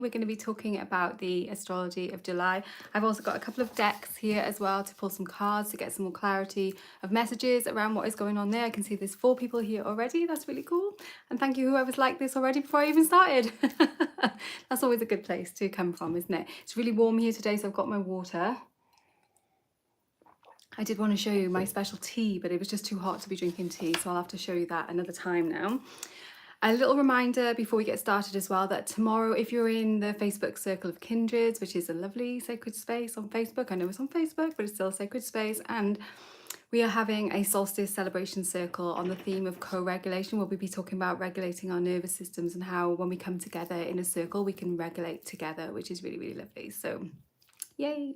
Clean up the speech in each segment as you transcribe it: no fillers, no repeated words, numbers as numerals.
We're going to be talking about the astrology of July. I've also got a couple of decks here as well to pull some cards to get some more clarity of messages around what is going on there. I can see there's 4 people here already. That's really cool. And thank you whoever's liked this already before I even started. That's always a good place to come from, isn't it? It's really warm here today, so I've got my water. I did want to show you my special tea, but it was just too hot to be drinking tea, so I'll have to show you that another time now. A little reminder before we get started as well that tomorrow, if you're in the Facebook Circle of Kindreds, which is a lovely sacred space on Facebook, I know it's on Facebook, but it's still a sacred space, and we are having a solstice celebration circle on the theme of co-regulation, where we'll be talking about regulating our nervous systems and how when we come together in a circle, we can regulate together, which is really, really lovely. So, yay!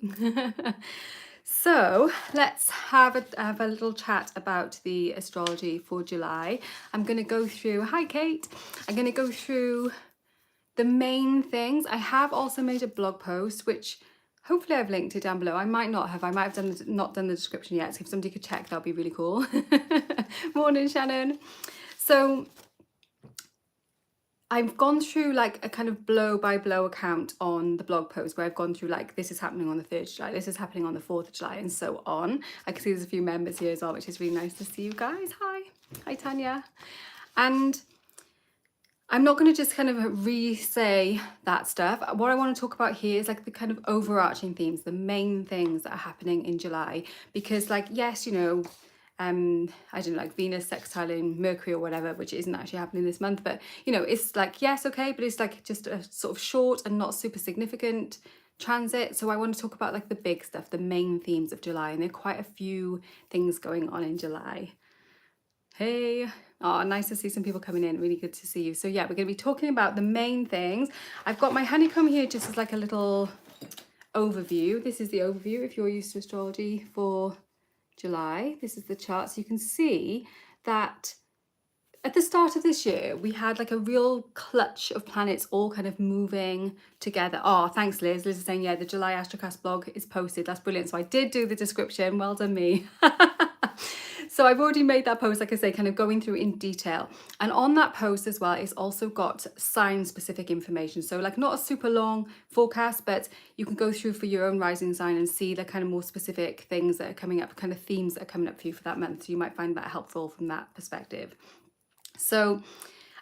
So let's have a little chat about the astrology for July. I'm going to go through, hi Kate, I'm going to go through the main things. I have also made a blog post, which hopefully I've linked it down below. I might not have, not done the description yet, so if somebody could check, that'd be really cool. Morning, Shannon. So I've gone through like a kind of blow by blow account on the blog post where I've gone through like, this is happening on the 3rd of July, this is happening on the 4th of July, and so on. I can see there's a few members here as well, which is really nice to see you guys. Hi Tanya. And I'm not going to just kind of re-say that stuff. What I want to talk about here is like the kind of overarching themes, the main things that are happening in July, because like, yes, you know, I don't know, like Venus sextiling Mercury or whatever, which isn't actually happening this month, but you know, it's like, yes, okay, but it's like just a sort of short and not super significant transit. So I want to talk about like the big stuff, the main themes of July, and there are quite a few things going on in July. Hey, oh, nice to see some people coming in, really good to see you. So yeah, we're going to be talking about the main things. I've got my honeycomb here just as like a little overview. This is the overview if you're used to astrology for July. This is the chart, so you can see that at the start of this year we had like a real clutch of planets all kind of moving together. Oh, thanks Liz. Liz is saying, yeah, the July Astrocast blog is posted. That's brilliant. So I did do the description. Well done me. So I've already made that post, like I say, kind of going through in detail. And on that post as well, it's also got sign-specific information. So like not a super long forecast, but you can go through for your own rising sign and see the kind of more specific things that are coming up, kind of themes that are coming up for you for that month. So you might find that helpful from that perspective. So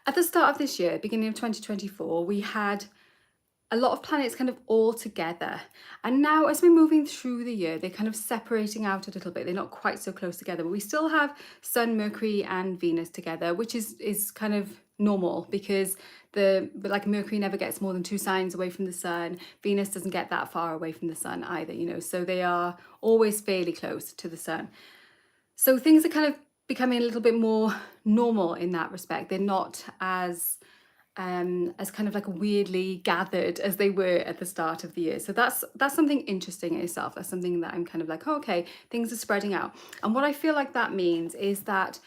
at the start of this year, beginning of 2024, we had a lot of planets kind of all together, and now as we're moving through the year, they're kind of separating out a little bit. They're not quite so close together, but we still have Sun, Mercury and Venus together, which is kind of normal because like Mercury never gets more than 2 signs away from the Sun. Venus doesn't get that far away from the Sun either, you know, so they are always fairly close to the Sun. So things are kind of becoming a little bit more normal in that respect. They're not as kind of like weirdly gathered as they were at the start of the year. So that's something interesting in itself. That's something that I'm kind of like, oh, okay, things are spreading out. And what I feel like that means is that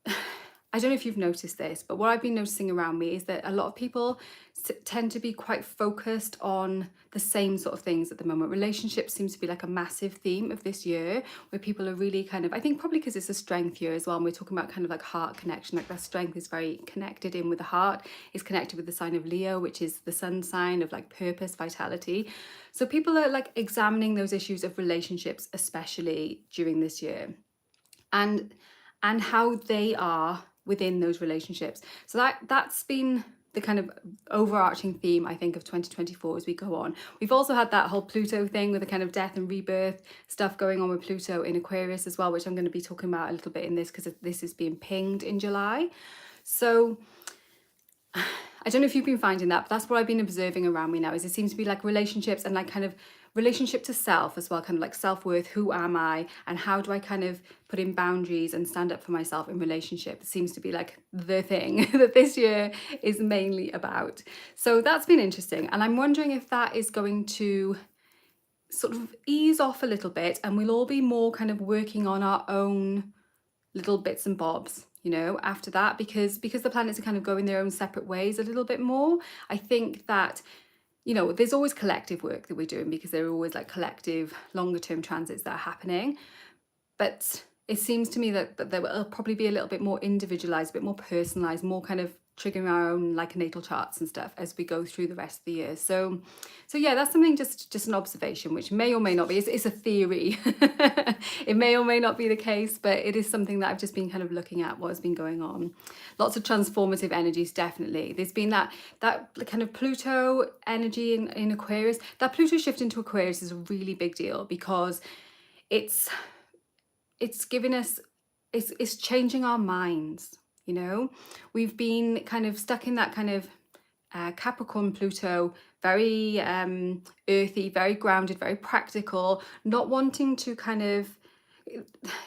I don't know if you've noticed this, but what I've been noticing around me is that a lot of people tend to be quite focused on the same sort of things at the moment. Relationships seems to be like a massive theme of this year, where people are really kind of, I think probably because it's a strength year as well, and we're talking about kind of like heart connection, like that strength is very connected in with the heart, is connected with the sign of Leo, which is the sun sign of like purpose, vitality. So people are like examining those issues of relationships, especially during this year, and how they are within those relationships. So that's been the kind of overarching theme, I think, of 2024 as we go on. We've also had that whole Pluto thing with the kind of death and rebirth stuff going on with Pluto in Aquarius as well, which I'm going to be talking about a little bit in this because this is being pinged in July. So I don't know if you've been finding that, but that's what I've been observing around me now, is it seems to be like relationships and like kind of relationship to self as well, kind of like self-worth, who am I, and how do I kind of put in boundaries and stand up for myself in relationship. It seems to be like the thing that this year is mainly about. So that's been interesting, and I'm wondering if that is going to sort of ease off a little bit and we'll all be more kind of working on our own little bits and bobs, you know, after that, because the planets are kind of going their own separate ways a little bit more. I think that, you know, there's always collective work that we're doing because there are always like collective longer term transits that are happening, but it seems to me that there will probably be a little bit more individualized, a bit more personalized, more kind of triggering our own like natal charts and stuff as we go through the rest of the year. So yeah, that's something, just an observation, which may or may not be, it's a theory. It may or may not be the case, but it is something that I've just been kind of looking at what has been going on. Lots of transformative energies, definitely. There's been that kind of Pluto energy in Aquarius. That Pluto shift into Aquarius is a really big deal, because it's giving us, it's changing our minds. You know, we've been kind of stuck in that kind of Capricorn Pluto, very earthy, very grounded, very practical, not wanting to kind of,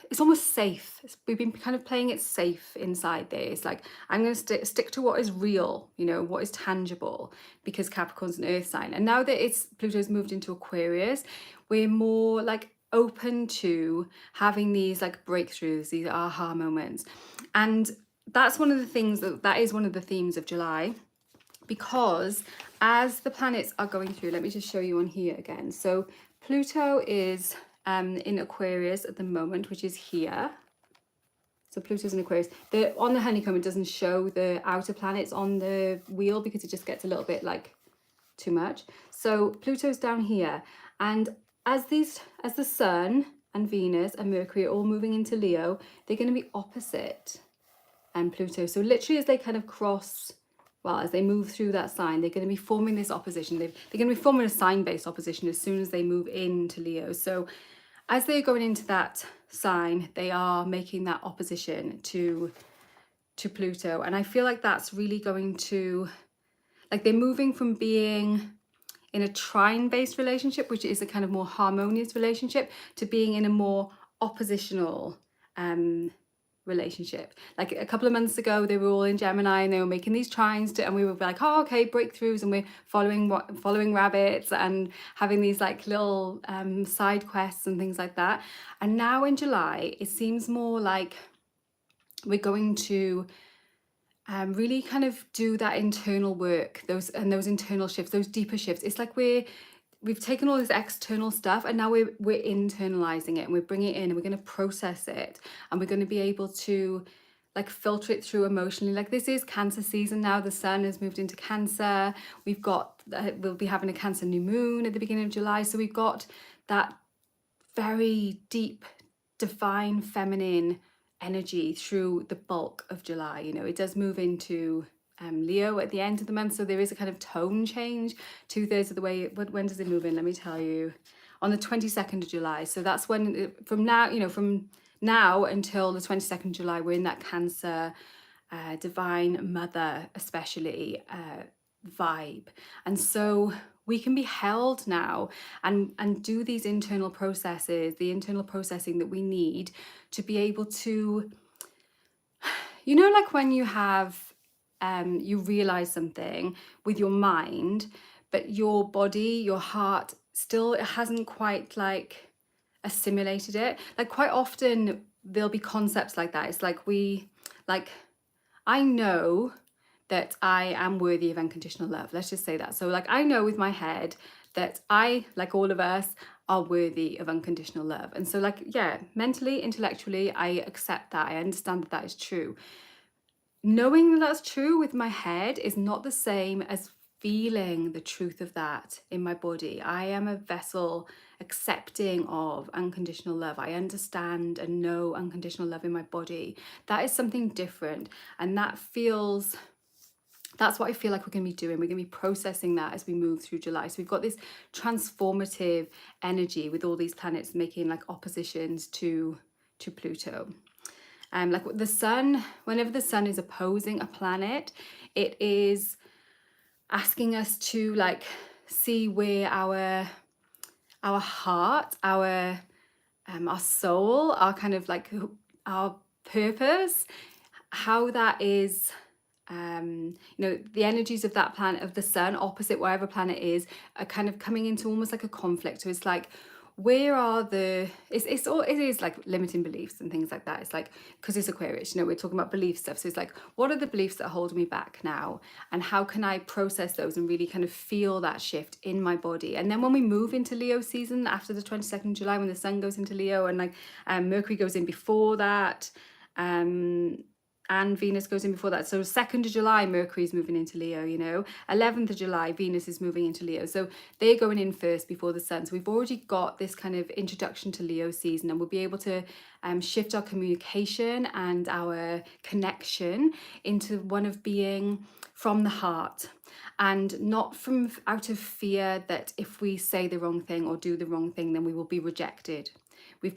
it's almost safe. We've been kind of playing it safe inside there. It's like, I'm going to stick to what is real, you know, what is tangible, because Capricorn's an earth sign. And now that Pluto's moved into Aquarius, we're more like open to having these like breakthroughs, these aha moments. And that's one of the things that is one of the themes of July, because as the planets are going through, let me just show you on here again. So Pluto is in Aquarius at the moment, which is here. So Pluto's in Aquarius. On the honeycomb, it doesn't show the outer planets on the wheel because it just gets a little bit like too much. So Pluto's down here, and as the Sun and Venus and Mercury are all moving into Leo, they're going to be opposite Pluto. So literally as they kind of cross, well, as they move through that sign, they're going to be forming this opposition. They're going to be forming a sign-based opposition as soon as they move into Leo. So as they're going into that sign, they are making that opposition to Pluto. And I feel like that's really going to, like, they're moving from being in a trine-based relationship, which is a kind of more harmonious relationship, to being in a more oppositional relationship. Like a couple of months ago, they were all in Gemini and they were making these trines and we were like, oh, okay, breakthroughs, and we're following rabbits and having these like little side quests and things like that. And now in July, it seems more like we're going to really kind of do that internal work, those internal shifts, those deeper shifts. It's like we've taken all this external stuff and now we're internalizing it, and we're bringing it in and we're going to process it, and we're going to be able to like filter it through emotionally. Like, this is Cancer season now. The Sun has moved into Cancer. We'll be having a Cancer new moon at the beginning of July. So we've got that very deep, divine, feminine energy through the bulk of July. You know, it does move into Leo at the end of the month, so there is a kind of tone change 2/3 of the way. When does it move in? Let me tell you, on the 22nd of July. So that's when, from now until the 22nd of July, we're in that Cancer divine mother especially vibe. And so we can be held now and do these internal processes, the internal processing that we need to be able to, you know, like when you have you realize something with your mind, but your body, your heart still hasn't quite like assimilated it. Like, quite often there'll be concepts like that. It's like I know that I am worthy of unconditional love. Let's just say that. So like, I know with my head that I, like all of us, are worthy of unconditional love. And so like, yeah, mentally, intellectually, I accept that. I understand that that is true. Knowing that that's true with my head is not the same as feeling the truth of that in my body. I am a vessel accepting of unconditional love. I understand and know unconditional love in my body. That is something different. And that's what I feel like we're going to be doing. We're going to be processing that as we move through July. So we've got this transformative energy with all these planets making like oppositions to Pluto. Like the Sun, whenever the Sun is opposing a planet, it is asking us to like see where our heart, our soul, our kind of like our purpose, how that is, you know, the energies of that planet, of the Sun opposite wherever planet is, are kind of coming into almost like a conflict. So it's like, where are it is like limiting beliefs and things like that. It's like, because it's Aquarius, you know, we're talking about belief stuff. So it's like, what are the beliefs that hold me back now, and how can I process those and really kind of feel that shift in my body? And then when we move into Leo season after the 22nd of July, when the Sun goes into Leo and like Mercury goes in before that, and Venus goes in before that. So 2nd of July, Mercury's moving into Leo, you know. 11th of July, Venus is moving into Leo. So they're going in first before the sun. So we've already got this kind of introduction to Leo season, and we'll be able to shift our communication and our connection into one of being from the heart, and not from out of fear that if we say the wrong thing or do the wrong thing, then we will be rejected. We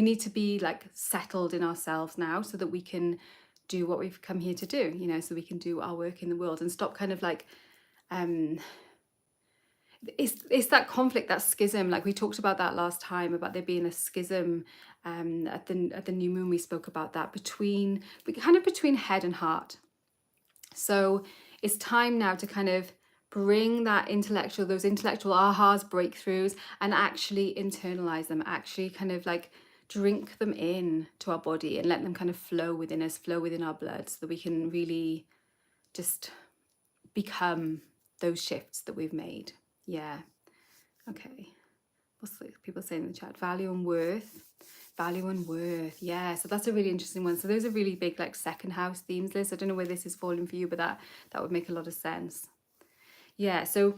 need to be like settled in ourselves now so that we can do what we've come here to do, you know, so we can do our work in the world and stop kind of like it's that conflict, that schism, like we talked about that last time, about there being a schism at the new moon. We spoke about that between head and heart. So it's time now to kind of bring those intellectual ahas, breakthroughs, and actually internalize them, actually kind of like drink them in to our body and let them kind of flow within us, flow within our blood, so that we can really just become those shifts that we've made. Yeah. Okay. What's people saying in the chat? Value and worth. Yeah, so that's a really interesting one. So those are really big like second house themes, Liz. I don't know where this is falling for you, but that would make a lot of sense. Yeah, so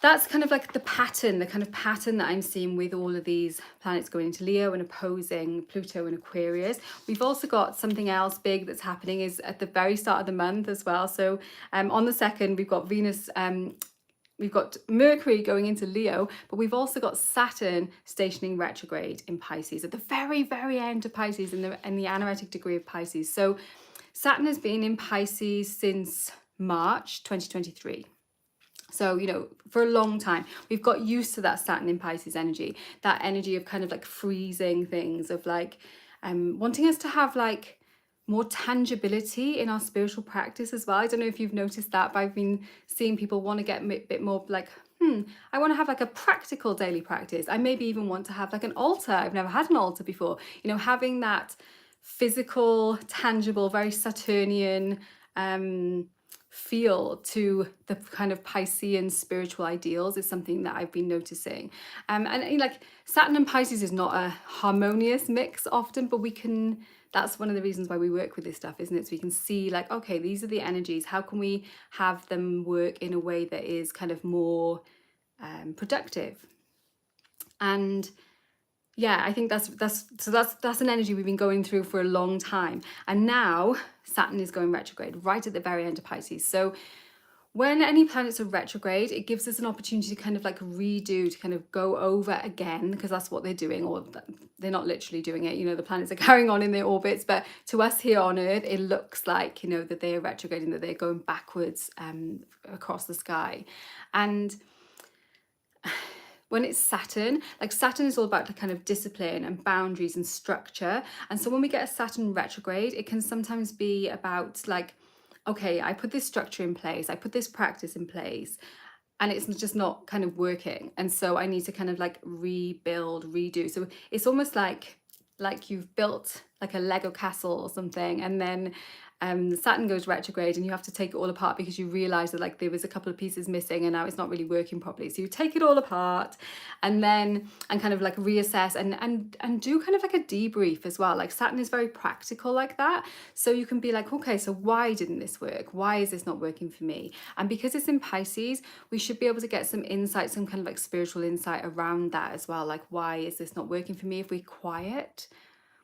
that's kind of like the kind of pattern that I'm seeing with all of these planets going into Leo and opposing Pluto and Aquarius. We've also got something else big that's happening is at the very start of the month as well. So on the 2nd, we've got Venus, we've got Mercury going into Leo, but we've also got Saturn stationing retrograde in Pisces at the very, very end of Pisces, in the anaretic degree of Pisces. So Saturn has been in Pisces since March 2023. So, you know, for a long time, we've got used to that Saturn in Pisces energy, that energy of kind of like freezing things, of like wanting us to have like more tangibility in our spiritual practice as well. I don't know if you've noticed that, but I've been seeing people want to get a bit more like, I want to have like a practical daily practice. I maybe even want to have like an altar. I've never had an altar before. You know, having that physical, tangible, very Saturnian feel to the kind of Piscean spiritual ideals is something that I've been noticing. And like Saturn and Pisces is not a harmonious mix often, but that's one of the reasons why we work with this stuff, isn't it? So we can see like, okay, these are the energies. How can we have them work in a way that is kind of more productive? And yeah, I think that's an energy we've been going through for a long time. And now Saturn is going retrograde right at the very end of Pisces. So when any planets are retrograde, it gives us an opportunity to kind of like redo, to kind of go over again, because that's what they're doing, or they're not literally doing it. You know, the planets are carrying on in their orbits, but to us here on Earth, it looks like, you know, that they are retrograding, that they're going backwards across the sky. And when it's Saturn, like Saturn is all about the kind of discipline and boundaries and structure. And so when we get a Saturn retrograde, it can sometimes be about like, okay, I put this structure in place, I put this practice in place, and it's just not kind of working. And so I need to kind of like rebuild, redo. So it's almost like you've built like a Lego castle or something, and then Saturn goes retrograde and you have to take it all apart because you realize that like there was a couple of pieces missing and now it's not really working properly. So you take it all apart and kind of like reassess and do kind of like a debrief as well. Like Saturn is very practical like that. So you can be like, okay, so why didn't this work? Why is this not working for me? And because it's in Pisces, we should be able to get some insight, some kind of like spiritual insight around that as well. Like, why is this not working for me? If we quiet,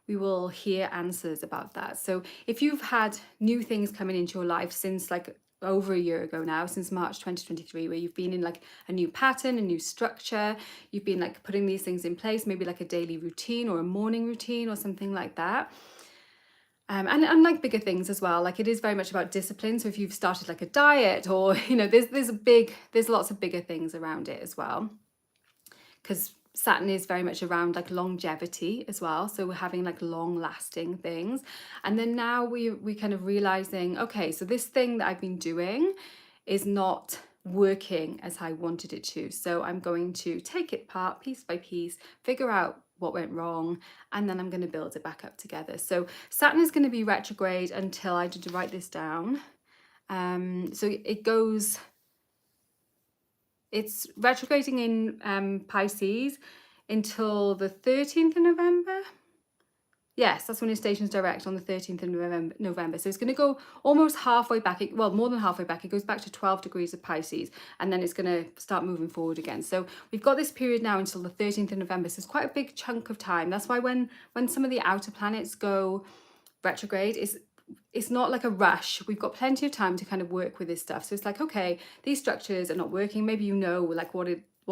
we will hear answers about that. So if you've had new things coming into your life since like over a year ago now, since March 2023, where you've been in like a new pattern, a new structure, you've been like putting these things in place, maybe like a daily routine or a morning routine or something like that. And like bigger things as well, like it is very much about discipline. So if you've started like a diet, or, you know, there's lots of bigger things around it as well, because Saturn is very much around like longevity as well. So we're having like long lasting things. And then now we kind of realizing, okay, so this thing that I've been doing is not working as I wanted it to. So I'm going to take it apart piece by piece, figure out what went wrong, and then I'm going to build it back up together. So Saturn is going to be retrograde until, I did write this down. So it's retrograding in Pisces until the 13th of November. Yes, that's when it stations direct on the 13th of November. So it's going to go almost halfway back, well, more than halfway back. It goes back to 12 degrees of Pisces, and then it's going to start moving forward again. So we've got this period now until the 13th of November. So it's quite a big chunk of time. That's why when some of the outer planets go retrograde, it's not like a rush. We've got plenty of time to kind of work with this stuff. So it's like, okay, these structures are not working. Maybe you know like what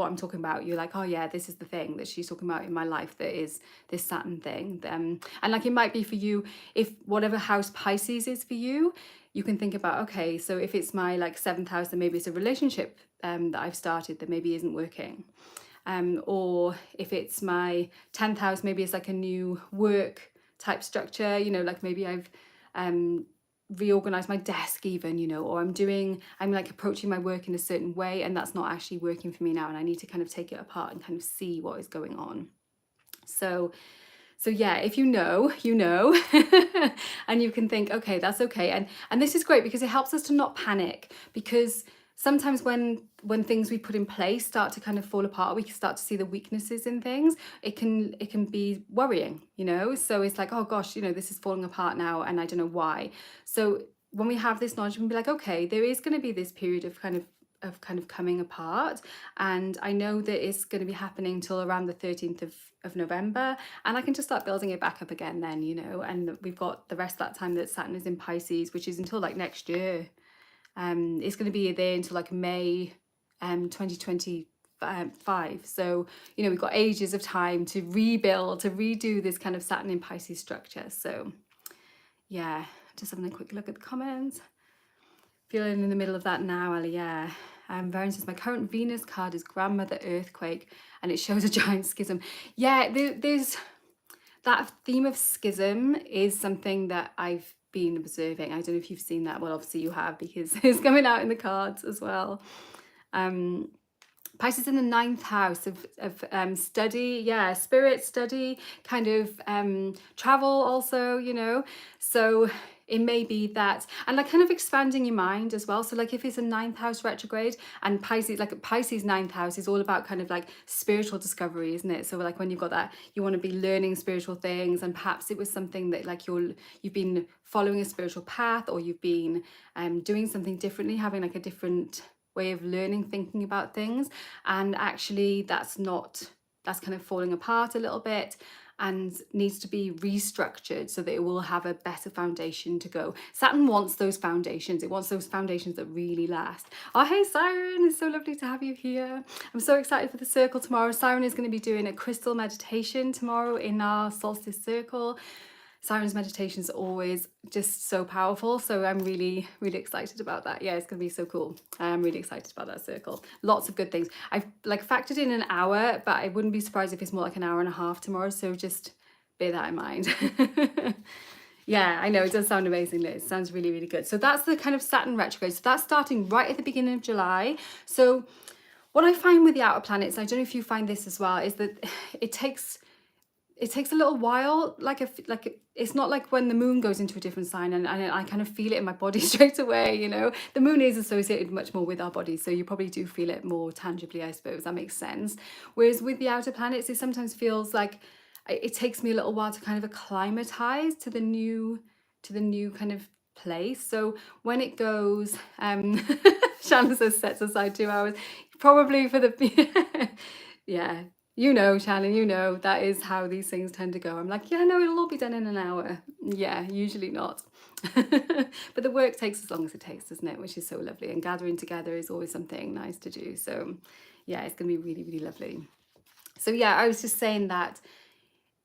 I'm talking about. You're like, oh yeah, this is the thing that she's talking about in my life, that is this Saturn thing. And like it might be for you, if whatever house Pisces is for you, you can think about, okay, so if it's my like 7th house, then maybe it's a relationship that I've started that maybe isn't working. Or if it's my 10th house, maybe it's like a new work type structure, you know, like maybe I've reorganize my desk even, you know, or I'm like approaching my work in a certain way and that's not actually working for me now, and I need to kind of take it apart and kind of see what is going on. So yeah, if you know, you know, and you can think, okay, that's okay. And this is great because it helps us to not panic, because sometimes when things we put in place start to kind of fall apart, we can start to see the weaknesses in things. It can be worrying, you know. So it's like, oh gosh, you know, this is falling apart now and I don't know why. So when we have this knowledge, we can be like, okay, there is going to be this period of kind of coming apart, and I know that it's going to be happening till around the 13th of November, and I can just start building it back up again then, you know. And we've got the rest of that time that Saturn is in Pisces, which is until like next year. It's going to be there until like May 2025. So, you know, we've got ages of time to rebuild, to redo this kind of Saturn in Pisces structure. So yeah, just having a quick look at the comments. Feeling in the middle of that now, Ali, yeah. Varen says, my current Venus card is Grandmother Earthquake, and it shows a giant schism. Yeah, there's that theme of schism is something that I've been observing. I don't know if you've seen that. Well, obviously you have, because it's coming out in the cards as well. Pisces in the 9th house of study, yeah, spirit, study, kind of travel also, you know. So it may be that, and like kind of expanding your mind as well. So like if it's a 9th house retrograde, and Pisces, like Pisces 9th house is all about kind of like spiritual discovery, isn't it? So like when you've got that, you want to be learning spiritual things, and perhaps it was something that like you've been following a spiritual path, or you've been doing something differently, having like a different way of learning, thinking about things, and actually that's kind of falling apart a little bit and needs to be restructured so that it will have a better foundation to go. Saturn wants those foundations. It wants those foundations that really last. Oh, hey Siren, it's so lovely to have you here. I'm so excited for the circle tomorrow. Siren is going to be doing a crystal meditation tomorrow in our solstice circle. Siren's meditations are always just so powerful, so I'm really, really excited about that. Yeah, it's gonna be so cool. I'm really excited about that circle. Lots of good things. I've like factored in an hour, but I wouldn't be surprised if it's more like an hour and a half tomorrow, so just bear that in mind. Yeah, I know, it does sound amazing. It sounds really, really good. So that's the kind of Saturn retrograde. So that's starting right at the beginning of July. So what I find with the outer planets, I don't know if you find this as well, is that it takes a little while. Like it's not like when the moon goes into a different sign and I kind of feel it in my body straight away, you know. The moon is associated much more with our bodies, so you probably do feel it more tangibly, I suppose. That makes sense. Whereas with the outer planets, it sometimes feels like it takes me a little while to kind of acclimatize to the new kind of place. So when it goes Shannon says sets aside 2 hours, probably for the yeah, you know, Shannon, you know, that is how these things tend to go. I'm like, yeah, no, it'll all be done in an hour. Yeah, usually not. But the work takes as long as it takes, doesn't it? Which is so lovely. And gathering together is always something nice to do. So yeah, it's going to be really, really lovely. So yeah, I was just saying that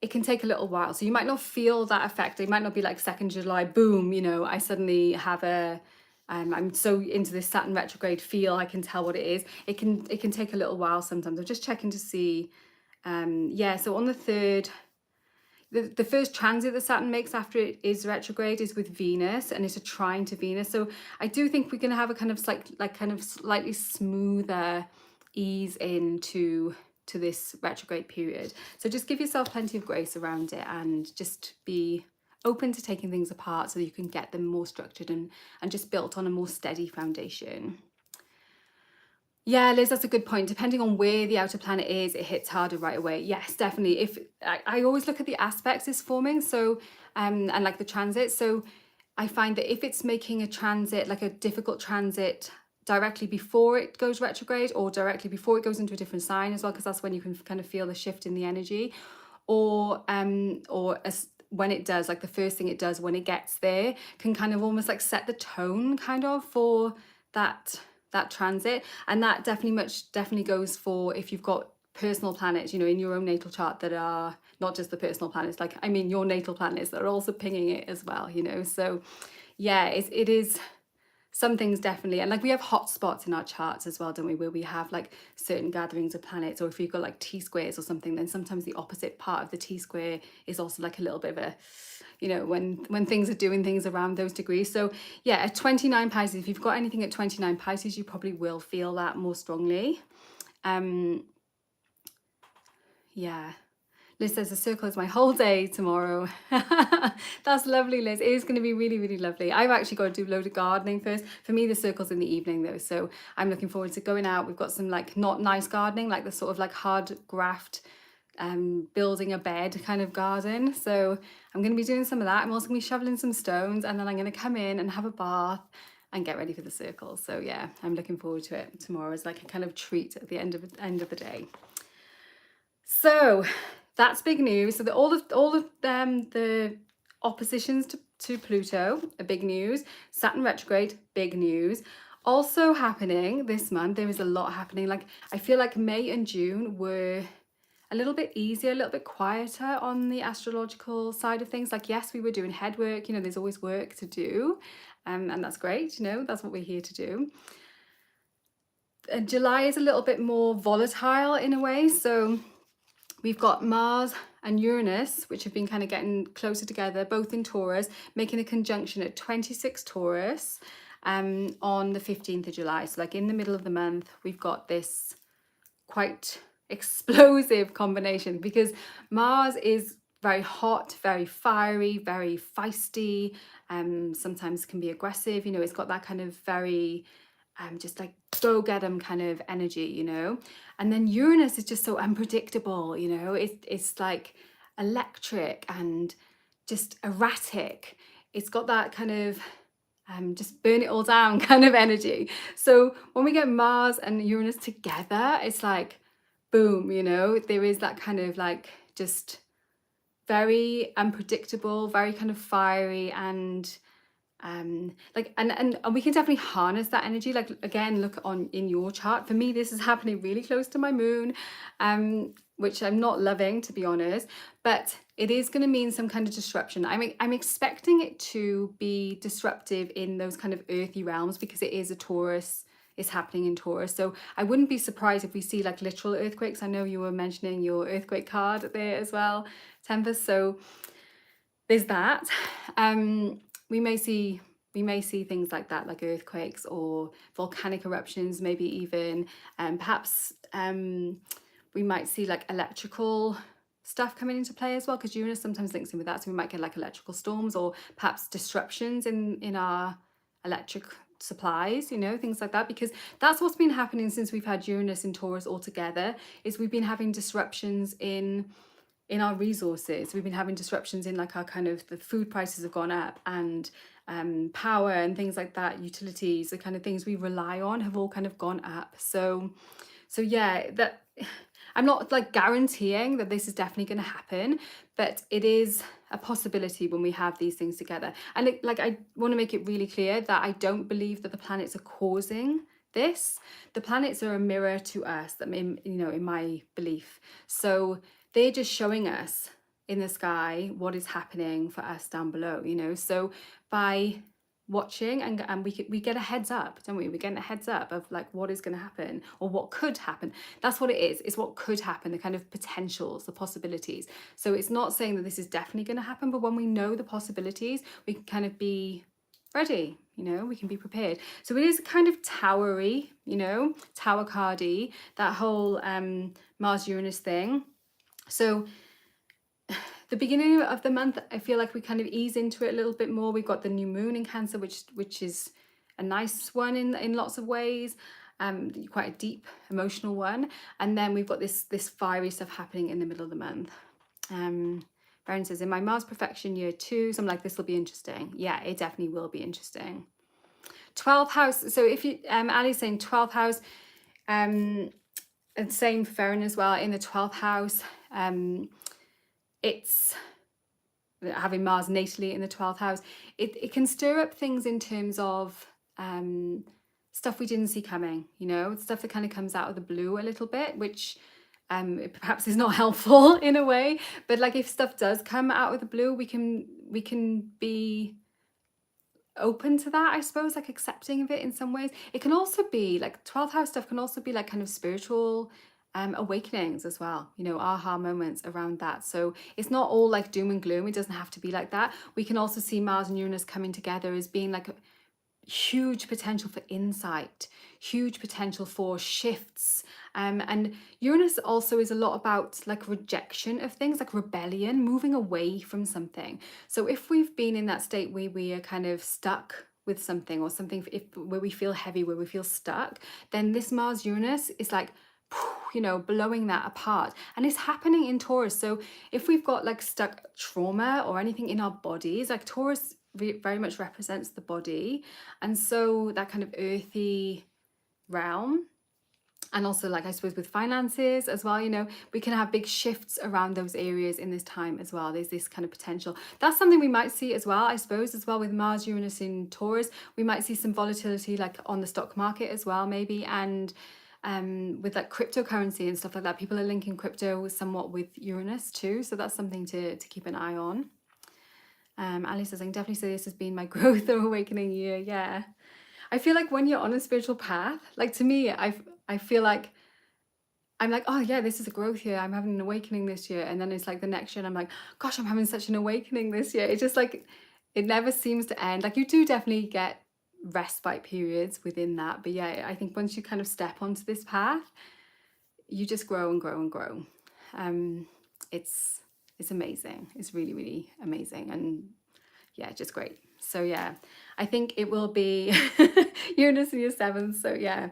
it can take a little while. So you might not feel that effect. It might not be like 2nd July, boom, you know, I suddenly have I'm so into this Saturn retrograde feel, I can tell what it is. It can take a little while sometimes. I'm just checking to see. Yeah, so on the 3rd, the first transit that Saturn makes after it is retrograde is with Venus, and it's a trine to Venus. So I do think we're going to have a kind of slightly smoother ease into this retrograde period. So just give yourself plenty of grace around it, and just be open to taking things apart so that you can get them more structured and just built on a more steady foundation. Yeah, Liz, that's a good point. Depending on where the outer planet is, it hits harder right away. Yes, definitely. If I always look at the aspects it's forming, so and like the transit. So I find that if it's making a transit, like a difficult transit directly before it goes retrograde or directly before it goes into a different sign as well, because that's when you can kind of feel the shift in the energy, or as when it does, like the first thing it does when it gets there can kind of almost like set the tone kind of for that transit. And that definitely goes for if you've got personal planets, you know, in your own natal chart that are not just the personal planets, like I mean your natal planets that are also pinging it as well, you know. So yeah, it is some things definitely. And like we have hot spots in our charts as well, don't we, where we have like certain gatherings of planets, or if you've got like T-squares or something, then sometimes the opposite part of the T-square is also like a little bit of a, you know, when things are doing things around those degrees. So yeah, at 29 Pisces, if you've got anything at 29 Pisces, you probably will feel that more strongly. Yeah. Liz says the circle is my whole day tomorrow. That's lovely, Liz. It is going to be really, really lovely. I've actually got to do a load of gardening first. For me, the circle's in the evening though, so I'm looking forward to going out. We've got some like not nice gardening, like the sort of like hard graft, building a bed kind of garden. So I'm going to be doing some of that. I'm also going to be shoveling some stones, and then I'm going to come in and have a bath and get ready for the circle. So yeah, I'm looking forward to it. Tomorrow is like a kind of treat at the end of the day. So that's big news. So all of the oppositions to Pluto are big news. Saturn retrograde, big news. Also happening this month, there is a lot happening. Like I feel like May and June were a little bit easier, a little bit quieter on the astrological side of things. Like yes, we were doing head work, you know, there's always work to do, and that's great, you know, that's what we're here to do. And July is a little bit more volatile in a way. So we've got Mars and Uranus, which have been kind of getting closer together, both in Taurus, making a conjunction at 26 Taurus on the 15th of July. So like in the middle of the month, we've got this quite explosive combination, because Mars is very hot, very fiery, very feisty, sometimes can be aggressive, you know, it's got that kind of very just like go get them kind of energy, you know. And then Uranus is just so unpredictable, you know, it's like electric and just erratic. It's got that kind of just burn it all down kind of energy. So when we get Mars and Uranus together, it's like boom, you know, there is that kind of like just very unpredictable, very kind of fiery, and like and we can definitely harness that energy. Like again, look on in your chart. For me, this is happening really close to my moon, which I'm not loving, to be honest, but it is going to mean some kind of disruption. I'm expecting it to be disruptive in those kind of earthy realms, because it is a Taurus, is happening in Taurus. So I wouldn't be surprised if we see like literal earthquakes. I know you were mentioning your earthquake card there as well, Tempest. So there's that. We may see things like that, like earthquakes or volcanic eruptions, maybe even perhaps we might see like electrical stuff coming into play as well, because Uranus sometimes links in with that. So we might get like electrical storms, or perhaps disruptions in our electric supplies, you know, things like that, because that's what's been happening since we've had Uranus and Taurus all together, is we've been having disruptions in our resources. We've been having disruptions in like our kind of, the food prices have gone up, and power and things like that, utilities, the kind of things we rely on have all kind of gone up. So yeah, that I'm not like guaranteeing that this is definitely going to happen, but it is a possibility when we have these things together. And like I want to make it really clear that I don't believe that the planets are causing this. The planets are a mirror to us, that in my belief. So they're just showing us in the sky what is happening for us down below, you know. So by watching and we get a heads up, don't we? We're getting a heads up of like what is going to happen or what could happen. That's what it is. It's what could happen, the kind of potentials, the possibilities. So it's not saying that this is definitely going to happen, but when we know the possibilities, we can kind of be ready, you know, we can be prepared. So it is kind of towery, you know, tower cardy, that whole Mars Uranus thing. So the beginning of the month, I feel like we kind of ease into it a little bit more. We've got the new moon in Cancer, which is a nice one in lots of ways. quite a deep emotional one. And then we've got this fiery stuff happening in the middle of the month. Baron says, in my Mars perfection year 2, so I'm like, this will be interesting. Yeah, it definitely will be interesting. 12th house. So if you, Ali's saying 12th house, and same for Farron as well, in the 12th house, it's having Mars natally in the 12th house. It can stir up things in terms of stuff we didn't see coming, you know, stuff that kind of comes out of the blue a little bit, which perhaps is not helpful in a way. But like if stuff does come out of the blue, we can be open to that, I suppose, like accepting of it in some ways. It can also be like 12th house stuff can also be like kind of spiritual awakenings as well, you know, aha moments around that. So it's not all like doom and gloom. It doesn't have to be like that. We can also see Mars and Uranus coming together as being like a huge potential for insight, huge potential for shifts. And Uranus also is a lot about like rejection of things, like rebellion, moving away from something. So if we've been in that state where we are kind of stuck with something, or something where we feel heavy, where we feel stuck, then this Mars Uranus is like, you know, blowing that apart. And it's happening in Taurus. So if we've got like stuck trauma or anything in our bodies, like Taurus very much represents the body, and so that kind of earthy realm. And also, like, I suppose with finances as well, you know, we can have big shifts around those areas in this time as well. There's this kind of potential. That's something we might see as well, I suppose, as well with Mars Uranus in Taurus. We might see some volatility like on the stock market as well, maybe, and with like cryptocurrency and stuff like that. People are linking crypto somewhat with Uranus too, so that's something to keep an eye on. Ali says, I can definitely say this has been my growth or awakening year. Yeah, I feel like when you're on a spiritual path, like to me, I feel like I'm like, oh yeah, this is a growth year. I'm having an awakening this year. And then it's like the next year and I'm like, gosh, I'm having such an awakening this year. It's just like, it never seems to end. Like you do definitely get respite periods within that. But yeah, I think once you kind of step onto this path, you just grow and grow and grow. It's amazing. It's really, really amazing. And yeah, just great. So yeah, I think it will be Uranus in your 7th. So yeah,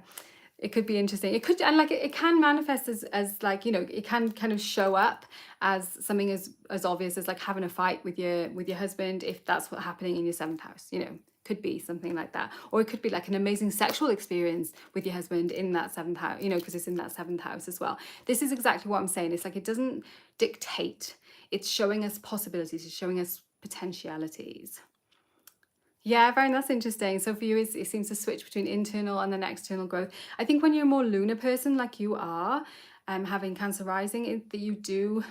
it could be interesting. It could, and like it can manifest as like, you know, it can kind of show up as something as obvious as like having a fight with your husband, if that's what's happening in your 7th house, you know. Could be something like that. Or it could be like an amazing sexual experience with your husband in that 7th house, you know, because it's in that 7th house as well. This is exactly what I'm saying. It's like it doesn't dictate. It's showing us possibilities. It's showing us potentialities. Yeah, very, that's interesting. So for you, it seems to switch between internal and then external growth. I think when you're a more lunar person like you are, having Cancer rising, that you do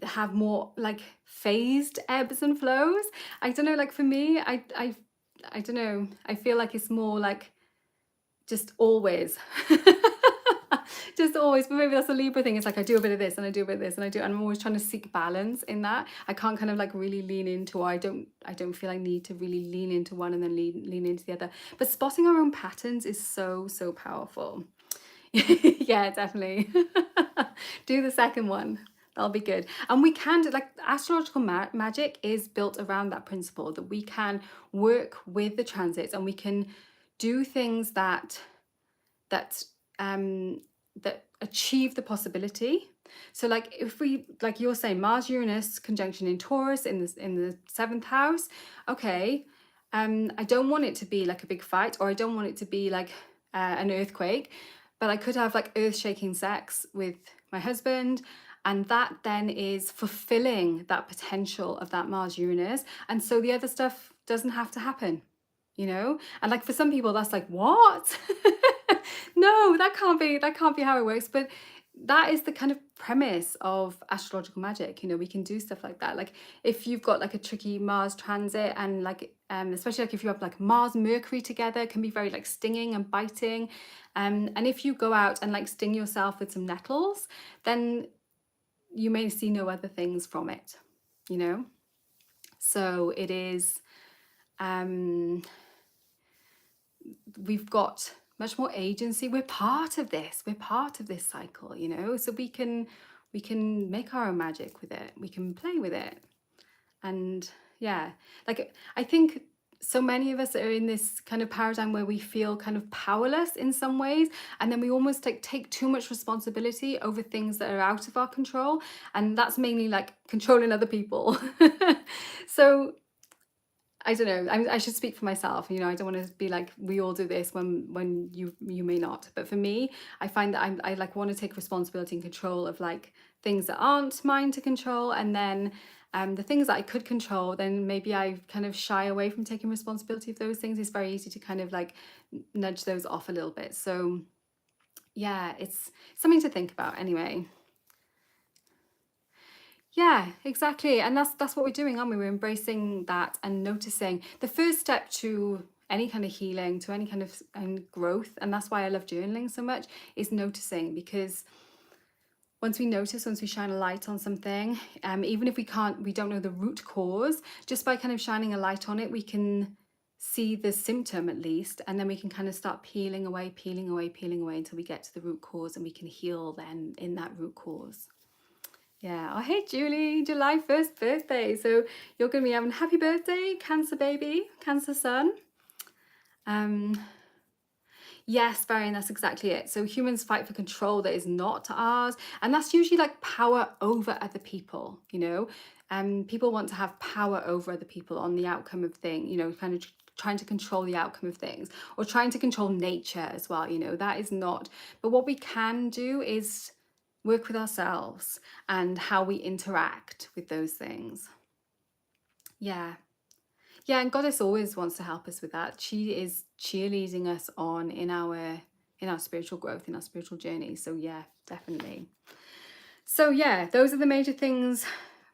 have more like phased ebbs and flows. I don't know, like for me, I don't know. I feel like it's more like just always. Just always, but maybe that's a Libra thing. It's like I do a bit of this and I do a bit of this and I'm always trying to seek balance in that. I can't kind of like really lean into, or I don't feel I need to really lean into one and then lean into the other. But spotting our own patterns is so powerful. Yeah, definitely. Do the second one. That'll be good. And we can do, like, astrological magic is built around that principle that we can work with the transits and we can do things that achieve the possibility. So like if we, like you're saying, Mars Uranus conjunction in Taurus in the 7th house, okay, I don't want it to be like a big fight, or I don't want it to be like an earthquake, but I could have like earth-shaking sex with my husband, and that then is fulfilling that potential of that Mars Uranus, and so the other stuff doesn't have to happen, you know. And like for some people that's like, what? No, that can't be how it works. But that is the kind of premise of astrological magic. You know, we can do stuff like that. Like if you've got like a tricky Mars transit, and like especially like if you have like Mars Mercury together, it can be very like stinging and biting, and if you go out and like sting yourself with some nettles, then you may see no other things from it, you know. So it is we've got much more agency. We're part of this cycle, you know, so we can make our own magic with it, we can play with it. And yeah, like I think so many of us are in this kind of paradigm where we feel kind of powerless in some ways, and then we almost like take too much responsibility over things that are out of our control, and that's mainly like controlling other people. So I don't know, I should speak for myself, you know, I don't want to be like, we all do this when you may not. But for me, I find that I like want to take responsibility and control of like things that aren't mine to control. And then the things that I could control, then maybe I kind of shy away from taking responsibility of those things. It's very easy to kind of like nudge those off a little bit. So yeah, it's something to think about anyway. Yeah, exactly. And that's what we're doing, aren't we? We're embracing that and noticing. The first step to any kind of healing, to any kind of growth, and that's why I love journaling so much, is noticing. Because once we notice, once we shine a light on something, even if we don't know the root cause, just by kind of shining a light on it, we can see the symptom at least, and then we can kind of start peeling away until we get to the root cause, and we can heal then in that root cause. Yeah. Oh, hey, Julie, July 1st birthday. So you're going to be having happy birthday, Cancer baby, Cancer sun. Yes, Varian, that's exactly it. So humans fight for control that is not ours. And that's usually like power over other people, you know. People want to have power over other people on the outcome of things, you know, kind of trying to control the outcome of things, or trying to control nature as well, you know. That is not, but what we can do is work with ourselves and how we interact with those things. Yeah. Yeah, and Goddess always wants to help us with that. She is cheerleading us on in our spiritual growth, in our spiritual journey. So yeah, definitely. So yeah, those are the major things.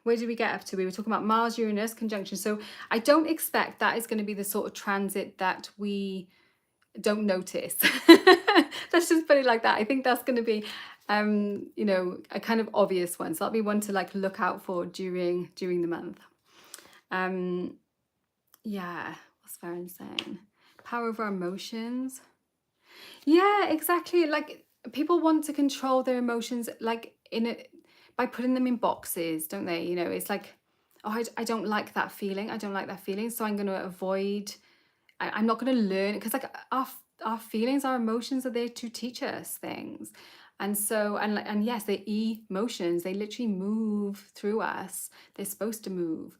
Where did we get up to? We were talking about Mars Uranus conjunction. So I don't expect that is going to be the sort of transit that we don't notice. Let's just put it like that. I think that's going to be you know, a kind of obvious one. So that'll be one to like look out for during the month. Yeah, what's Farron saying? Power over our emotions. Yeah, exactly. Like people want to control their emotions like by putting them in boxes, don't they? You know, it's like, oh, I don't like that feeling. I don't like that feeling. So I'm going to avoid, I'm not going to learn, because like our feelings, our emotions are there to teach us things. And so, and yes, they're emotions. They literally move through us. They're supposed to move.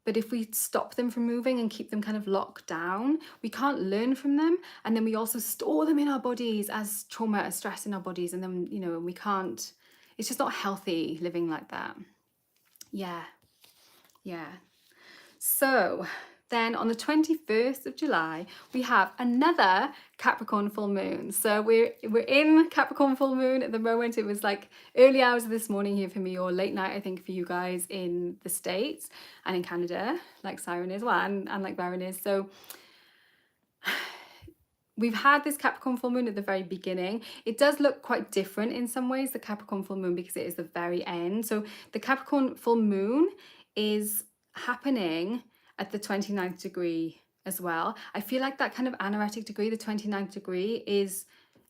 But if we stop them from moving and keep them kind of locked down, we can't learn from them. And then we also store them in our bodies as trauma, as stress in our bodies. And then, you know, we can't, it's just not healthy living like that. Yeah. Yeah. So then on the 21st of July, we have another Capricorn full moon. So we're in Capricorn full moon at the moment. It was like early hours of this morning here for me, or late night, I think, for you guys in the States and in Canada, like Siren is, well, and like Baron is. So we've had this Capricorn full moon at the very beginning. It does look quite different in some ways, the Capricorn full moon, because it is the very end. So the Capricorn full moon is happening at the 29th degree as well. I feel like that kind of anoretic degree, the 29th degree, is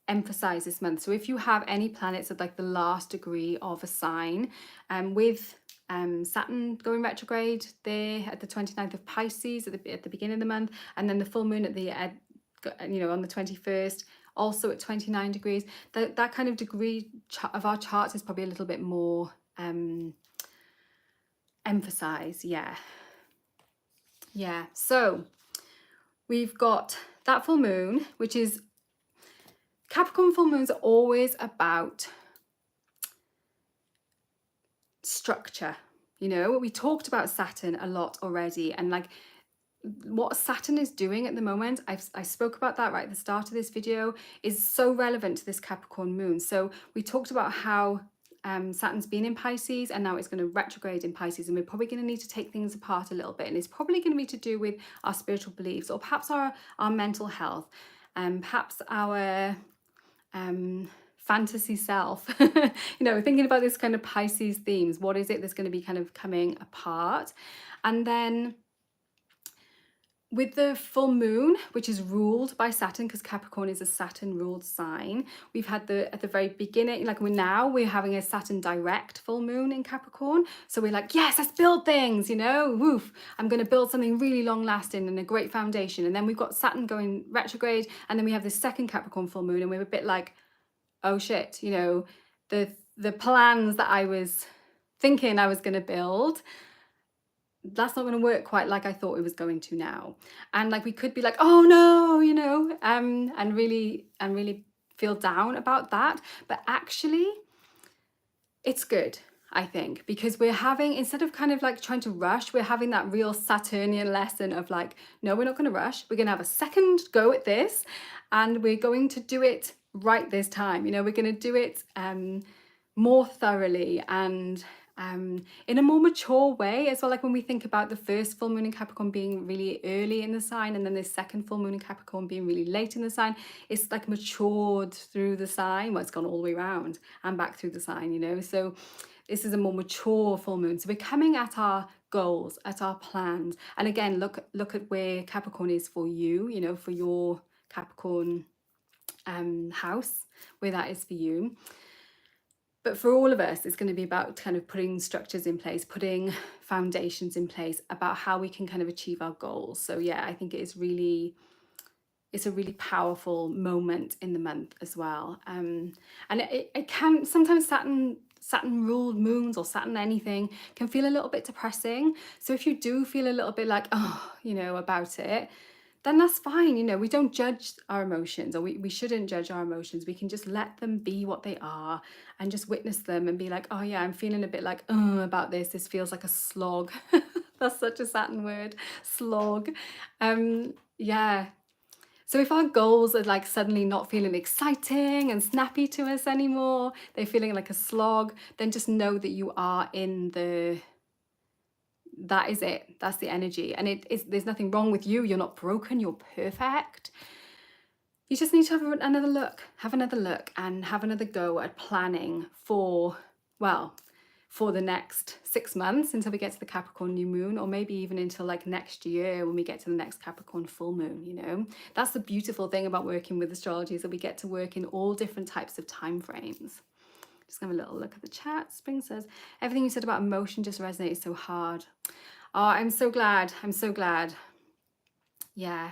emphasized this month. So if you have any planets at like the last degree of a sign, with Saturn going retrograde there at the 29th of Pisces at the beginning of the month, and then the full moon at the you know, on the 21st, also at 29 degrees, that kind of degree of our charts is probably a little bit more emphasized. Yeah, so we've got that full moon, which is, Capricorn full moons are always about structure. You know, we talked about Saturn a lot already, and like what Saturn is doing at the moment, I spoke about that right at the start of this video, is so relevant to this Capricorn moon. So we talked about how Saturn's been in Pisces, and now it's going to retrograde in Pisces, and we're probably going to need to take things apart a little bit, and it's probably going to be to do with our spiritual beliefs, or perhaps our mental health, and perhaps our fantasy self. You know, thinking about this kind of Pisces themes, what is it that's going to be kind of coming apart? And then with the full moon, which is ruled by Saturn, because Capricorn is a Saturn ruled sign, we've had at the very beginning, like we're having a Saturn direct full moon in Capricorn. So we're like, yes, let's build things, you know, woof, I'm going to build something really long lasting and a great foundation. And then we've got Saturn going retrograde, and then we have this second Capricorn full moon, and we're a bit like, oh shit, you know, the plans that I was thinking I was going to build, that's not going to work quite like I thought it was going to now. And like we could be like, oh no, you know, and really feel down about that. But actually it's good, I think, because we're having, instead of kind of like trying to rush, we're having that real Saturnian lesson of like, no, we're not going to rush. We're going to have a second go at this, and we're going to do it right this time. You know, we're going to do it more thoroughly and in a more mature way as well. Like when we think about the first full moon in Capricorn being really early in the sign, and then the second full moon in Capricorn being really late in the sign, it's like matured through the sign. Well, it's gone all the way around and back through the sign, you know. So this is a more mature full moon. So we're coming at our goals, at our plans. And again, look at where Capricorn is for you, you know, for your Capricorn house, where that is for you. But for all of us, it's going to be about kind of putting structures in place, putting foundations in place about how we can kind of achieve our goals. So yeah, I think it's a really powerful moment in the month as well. And it can sometimes Saturn ruled moons or Saturn anything can feel a little bit depressing. So if you do feel a little bit like, oh, you know, about it, then that's fine. You know, we don't judge our emotions, or we shouldn't judge our emotions. We can just let them be what they are and just witness them and be like, oh yeah, I'm feeling a bit like, about this. This feels like a slog. That's such a Saturn word, slog. Yeah. So if our goals are like suddenly not feeling exciting and snappy to us anymore, they're feeling like a slog, then just know that you are that is it. That's the energy. And there's nothing wrong with you. You're not broken. You're perfect. You just need to have another look and have another go at planning for the next 6 months until we get to the Capricorn new moon, or maybe even until like next year when we get to the next Capricorn full moon. You know, that's the beautiful thing about working with astrology, is that we get to work in all different types of time frames. Just have a little look at the chat. Spring says, everything you said about emotion just resonates so hard. Oh, I'm so glad. Yeah.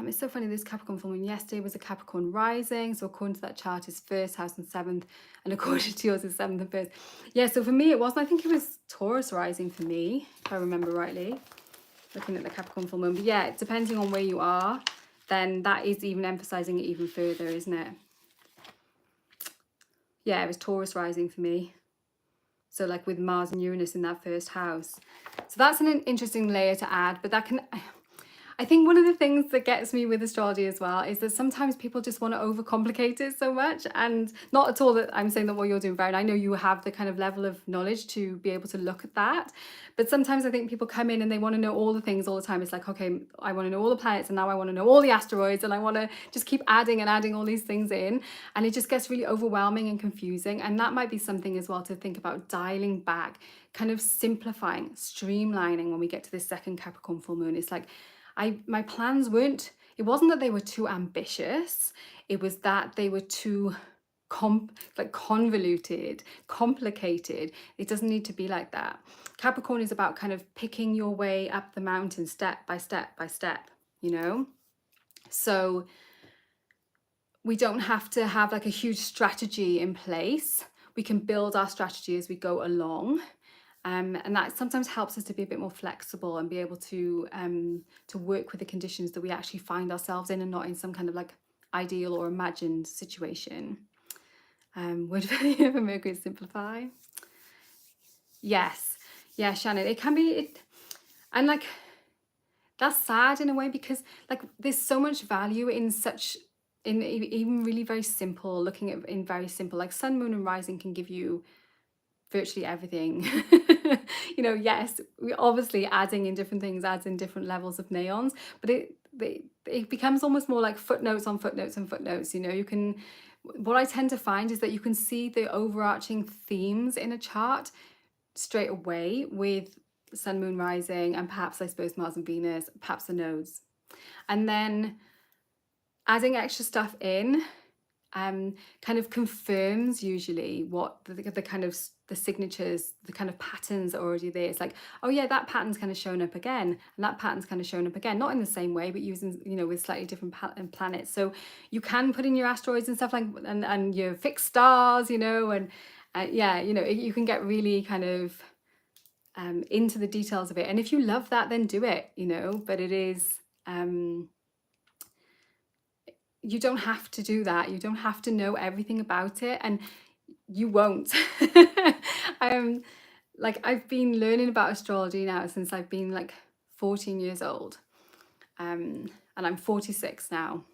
It's so funny, this Capricorn full moon yesterday was a Capricorn rising. So according to that chart, is first house and seventh, and according to yours is seventh and first. Yeah, so for me it wasn't. I think it was Taurus rising for me, if I remember rightly, looking at the Capricorn full moon. But yeah, depending on where you are, then that is even emphasizing it even further, isn't it? Yeah, it was Taurus rising for me. So like with Mars and Uranus in that first house. So that's an interesting layer to add, but I think one of the things that gets me with astrology as well is that sometimes people just want to overcomplicate it so much. And not at all that I'm saying that what you're doing, Baron, I know you have the kind of level of knowledge to be able to look at that. But sometimes I think people come in and they want to know all the things all the time. It's like, okay, I want to know all the planets, and now I want to know all the asteroids, and I want to just keep adding all these things in. And it just gets really overwhelming and confusing. And that might be something as well to think about, dialing back, kind of simplifying, streamlining when we get to this second Capricorn full moon. It's like, my plans it wasn't that they were too ambitious, it was that they were too convoluted, complicated. It doesn't need to be like that. Capricorn is about kind of picking your way up the mountain step by step by step, you know? So we don't have to have like a huge strategy in place. We can build our strategy as we go along. And that sometimes helps us to be a bit more flexible and be able to work with the conditions that we actually find ourselves in, and not in some kind of like ideal or imagined situation. Would value of a Mercury simplify? Yes. Yeah, Shannon, it can be, and like, that's sad in a way, because like there's so much value in even really very simple, looking at in very simple, like sun, moon and rising can give you virtually everything. You know, yes, we obviously adding in different things adds in different levels of neons, but it becomes almost more like footnotes on footnotes and footnotes. You know, what I tend to find is that you can see the overarching themes in a chart straight away with Sun, Moon, Rising, and perhaps I suppose Mars and Venus, perhaps the nodes. And then adding extra stuff in kind of confirms usually what the kind of the signatures, the kind of patterns are already there. It's like, oh yeah, that pattern's kind of shown up again, and that pattern's kind of shown up again, not in the same way, but using, you know, with slightly different planets. So you can put in your asteroids and stuff like, and your fixed stars, you know, and yeah, you know, you can get really kind of into the details of it. And if you love that, then do it, you know, but it is, you don't have to do that. You don't have to know everything about it, and you won't. Like, I've been learning about astrology now since I've been like 14 years old. And I'm 46 now.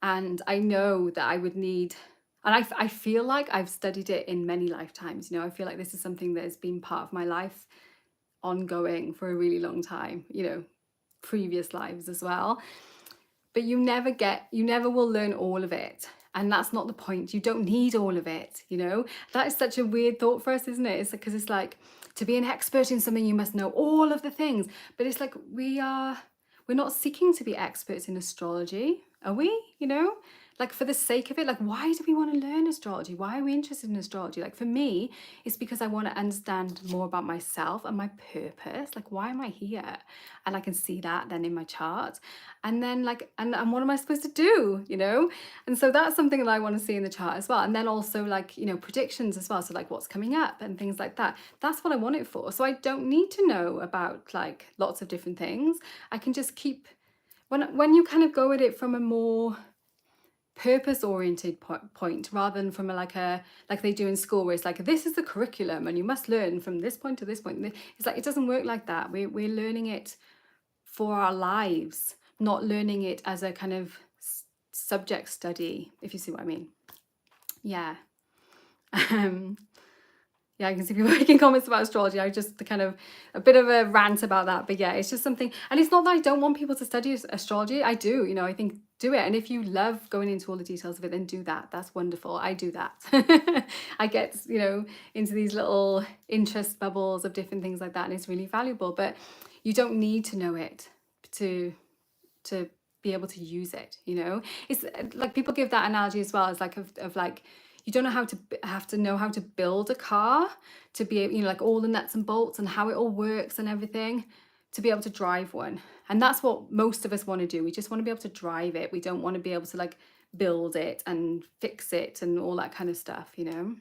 And I know that I would need, and I feel like I've studied it in many lifetimes. You know, I feel like this is something that has been part of my life ongoing for a really long time, you know, previous lives as well. But you never will learn all of it. And that's not the point. You don't need all of it, you know? That is such a weird thought for us, isn't it? It's because it's like, to be an expert in something, you must know all of the things. But it's like, we're not seeking to be experts in astrology, are we? You know? Like, for the sake of it, like, why do we want to learn astrology? Why are we interested in astrology? Like, for me, it's because I want to understand more about myself and my purpose. Like, why am I here? And I can see that then in my chart. And then, like, and what am I supposed to do, you know? And so that's something that I want to see in the chart as well. And then also, like, you know, predictions as well. So, like, what's coming up and things like that. That's what I want it for. So I don't need to know about, like, lots of different things. I can just keep, when you kind of go at it from a more purpose-oriented point rather than from like they do in school, where it's like, this is the curriculum and you must learn from this point to this point. It's like, it doesn't work like that. We're learning it for our lives, not learning it as a kind of subject study, if you see what I mean. Yeah. Yeah, I can see people making comments about astrology. I just kind of a bit of a rant about that. But yeah, it's just something. And it's not that I don't want people to study astrology. I do, you know, I think do it. And if you love going into all the details of it, then do that. That's wonderful. I do that. I get, you know, into these little interest bubbles of different things like that. And it's really valuable. But you don't need to know it to be able to use it, you know. It's like, people give that analogy as well as like of like, you don't have to know how to build a car to be, you know, like all the nuts and bolts and how it all works and everything to be able to drive one. And that's what most of us want to do. We just want to be able to drive it. We don't want to be able to like build it and fix it and all that kind of stuff, you know.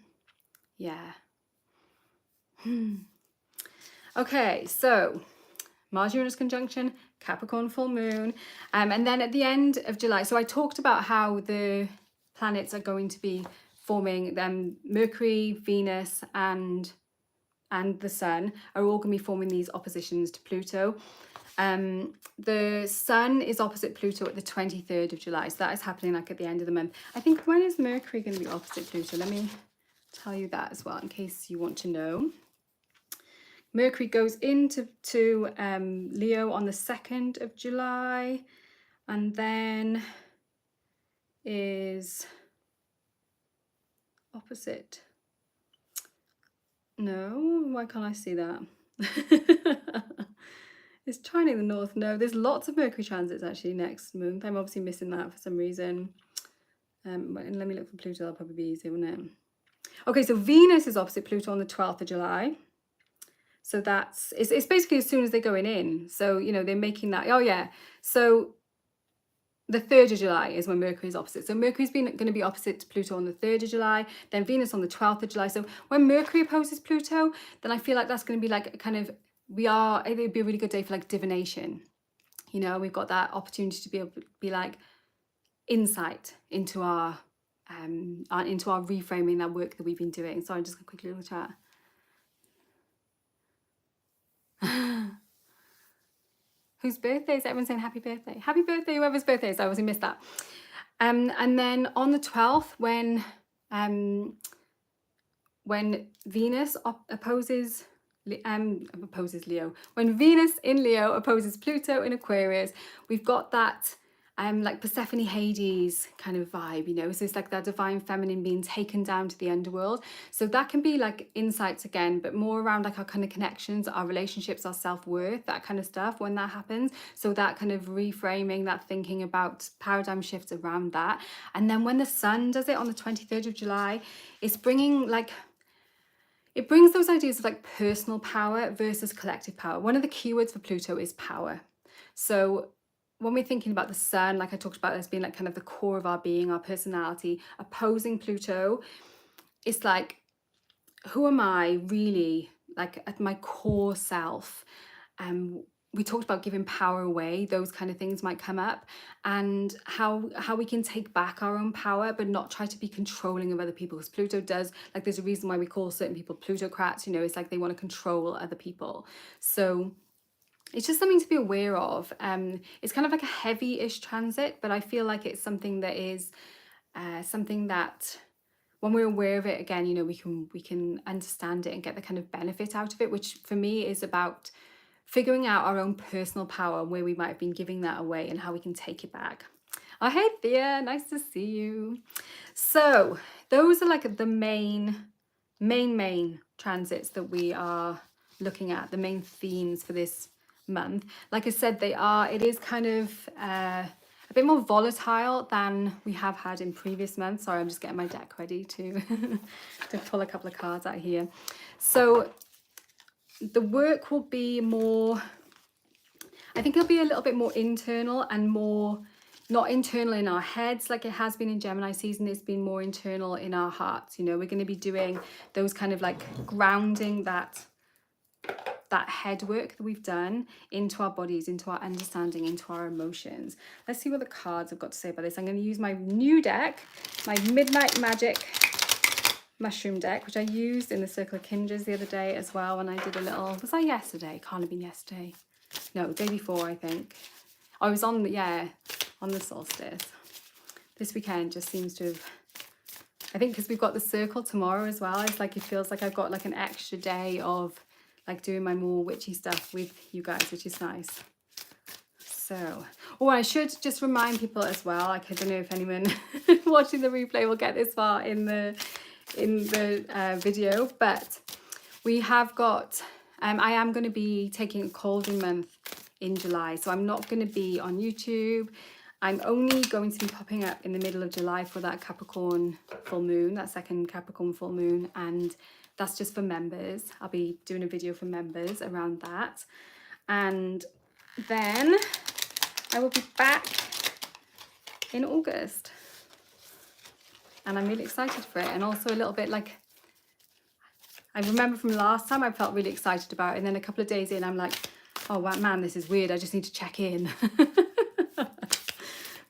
Yeah. Okay, so Mars-Uranus conjunction, Capricorn full moon, and then at the end of July, so I talked about how the planets are going to be forming, Mercury, Venus, and the Sun are all going to be forming these oppositions to Pluto. The Sun is opposite Pluto at the 23rd of July, so that is happening like at the end of the month. I think, when is Mercury going to be opposite Pluto? Let me tell you that as well, in case you want to know. Mercury goes into Leo on the 2nd of July, and then is opposite. No, why can't I see that? It's trining the north. No, there's lots of Mercury transits actually next month. I'm obviously missing that for some reason. And let me look for Pluto. That'll probably be easier, won't it? Okay, so Venus is opposite Pluto on the 12th of July. So that's, it's basically as soon as they're going in. So, you know, they're making that, oh yeah. So the 3rd of July is when Mercury is opposite. So Mercury's going to be opposite to Pluto on the 3rd of July, then Venus on the 12th of July. So when Mercury opposes Pluto, then I feel like that's going to be like a kind of, it would be a really good day for like divination. You know, we've got that opportunity to be able to be like insight into our reframing, that work that we've been doing. So I'm just going to quickly look at chat. Whose birthday is everyone saying happy birthday? Happy birthday, whoever's birthday is. I obviously missed that. And then on the 12th, when Venus opposes Leo, when Venus in Leo opposes Pluto in Aquarius, we've got that like Persephone Hades kind of vibe, you know, so it's like that divine feminine being taken down to the underworld. So that can be like insights again, but more around like our kind of connections, our relationships, our self-worth, that kind of stuff when that happens. So that kind of reframing, that thinking about paradigm shifts around that. And then when the sun does it on the 23rd of July, it's bringing like, it brings those ideas of like personal power versus collective power. One of the keywords for Pluto is power. So when we're thinking about the sun, like I talked about as being like kind of the core of our being, our personality, opposing Pluto, it's like, who am I really, like at my core self? We talked about giving power away, those kind of things might come up, and how we can take back our own power but not try to be controlling of other people, because Pluto does, like there's a reason why we call certain people plutocrats, you know, it's like they want to control other people. So it's just something to be aware of. It's kind of like a heavy-ish transit, but I feel like it's something that is something that when we're aware of it, again, you know, we can understand it and get the kind of benefit out of it, which for me is about figuring out our own personal power, where we might have been giving that away and how we can take it back. Oh, hey Thea, nice to see you. So those are like the main transits that we are looking at, the main themes for this month. Like I said, it is kind of a bit more volatile than we have had in previous months. Sorry, I'm just getting my deck ready to to pull a couple of cards out here. So the work will be more, I think it'll be a little bit more internal and more not internal in our heads like it has been in Gemini season. It's been more internal in our hearts. You know, we're going to be doing those kind of like grounding that head work that we've done into our bodies, into our understanding, into our emotions. Let's see what the cards have got to say about this. I'm going to use my new deck, my Midnight Magic mushroom deck, which I used in the Circle of Kindreds the other day as well when I did a little, was that yesterday? Can't have been yesterday. No, day before, I think. I was on the solstice. This weekend just seems to have, I think because we've got the circle tomorrow as well, it's like it feels like I've got like an extra day of like doing my more witchy stuff with you guys, which is nice. So, oh, I should just remind people as well, like I don't know if anyone watching the replay will get this far in the video, but we have got, I am going to be taking a cauldron month in July, so I'm not going to be on YouTube. I'm only going to be popping up in the middle of July for that Capricorn full moon, that second Capricorn full moon, and that's just for members. I'll be doing a video for members around that, and then I will be back in August, and I'm really excited for it. And also a little bit like, I remember from last time I felt really excited about it, and then a couple of days in I'm like, oh wow, man, this is weird, I just need to check in.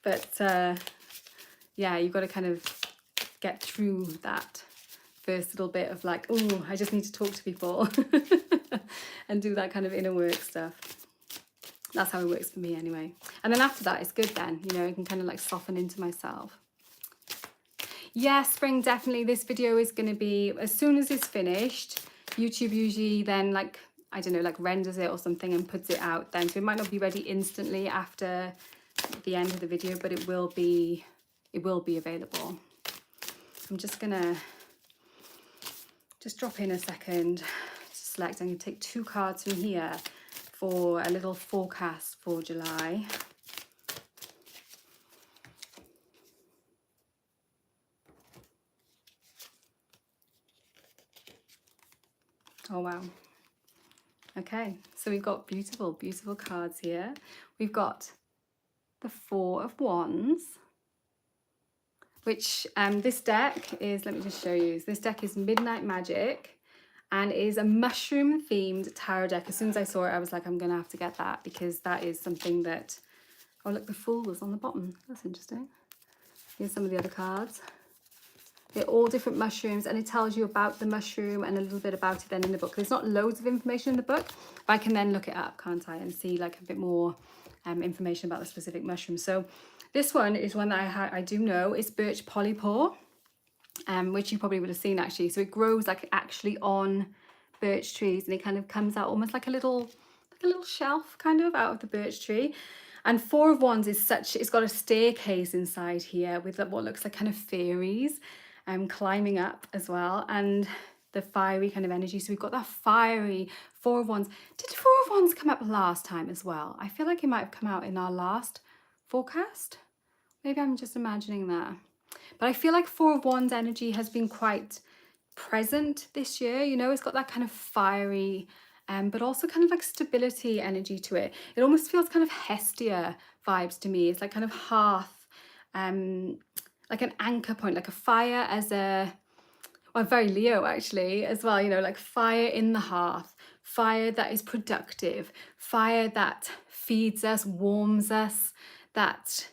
But yeah, you've got to kind of get through that first little bit of like, oh, I just need to talk to people and do that kind of inner work stuff. That's how it works for me anyway. And then after that, it's good then, you know, I can kind of like soften into myself. Yeah, spring, definitely. This video is going to be, as soon as it's finished, YouTube usually then like, I don't know, like renders it or something and puts it out then. So it might not be ready instantly after the end of the video, but it will be available. I'm just going to just drop in a second to select. I'm going to take 2 cards from here for a little forecast for July. Oh wow. Okay, so we've got beautiful, beautiful cards here. We've got the 4 of Wands, which this deck is, let me just show you. This deck is Midnight Magic and is a mushroom themed tarot deck. As soon as I saw it, I was like, I'm gonna have to get that, because that is something that, oh look, the Fool was on the bottom. That's interesting. Here's some of the other cards. They're all different mushrooms, and it tells you about the mushroom and a little bit about it then in the book. There's not loads of information in the book, but I can then look it up, can't I, and see like a bit more information about the specific mushroom. So this one is one that I do know. It's birch polypore, which you probably would have seen actually. So it grows like actually on birch trees, and it kind of comes out almost like a little shelf kind of out of the birch tree. And Four of Wands is it's got a staircase inside here with what looks like kind of fairies climbing up as well, and the fiery kind of energy. So we've got that fiery Four of Wands. Did Four of Wands come up last time as well? I feel like it might have come out in our last forecast. Maybe I'm just imagining that. But I feel like Four of Wands energy has been quite present this year. You know, it's got that kind of fiery, but also kind of like stability energy to it. It almost feels kind of Hestia vibes to me. It's like kind of hearth, like an anchor point, like a fire as a, well, very Leo actually as well, you know, like fire in the hearth, fire that is productive, fire that feeds us, warms us, that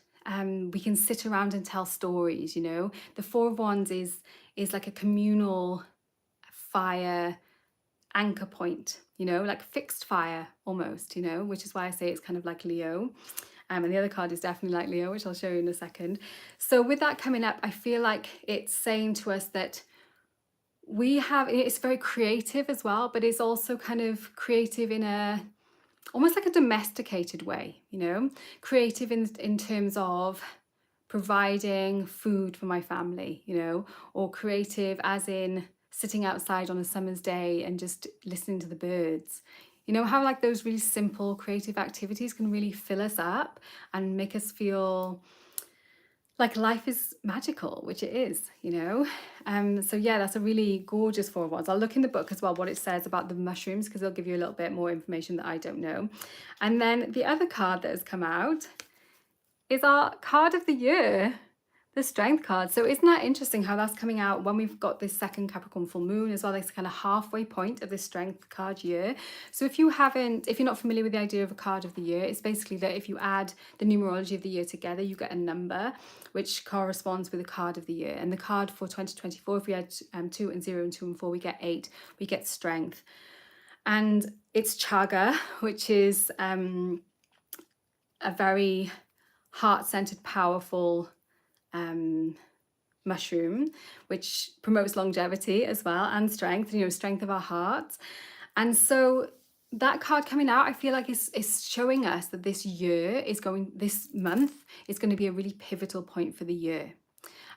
we can sit around and tell stories, you know. The Four of Wands is like a communal fire anchor point, you know, like fixed fire almost, you know, which is why I say it's kind of like Leo. And the other card is definitely like Leo, which I'll show you in a second. So with that coming up, I feel like it's saying to us that it's very creative as well, but it's also kind of creative in a almost like a domesticated way, you know, creative in terms of providing food for my family, you know, or creative as in sitting outside on a summer's day and just listening to the birds. You know how like those really simple creative activities can really fill us up and make us feel like life is magical, which it is, you know. So yeah, that's a really gorgeous Four of Wands. I'll look in the book as well what it says about the mushrooms, because they'll give you a little bit more information that I don't know. And then the other card that has come out is our card of the year, the Strength card. So isn't that interesting how that's coming out when we've got this second Capricorn full moon as well? That's kind of halfway point of this Strength card year. So if you're not familiar with the idea of a card of the year, it's basically that if you add the numerology of the year together, you get a number which corresponds with the card of the year. And the card for 2024, if we add 2 and 0 and 2 and 4, we get 8, we get Strength. And it's chaga, which is a very heart-centered, powerful mushroom, which promotes longevity as well and strength, you know, strength of our hearts. And so that card coming out, I feel like is showing us that this month is going to be a really pivotal point for the year.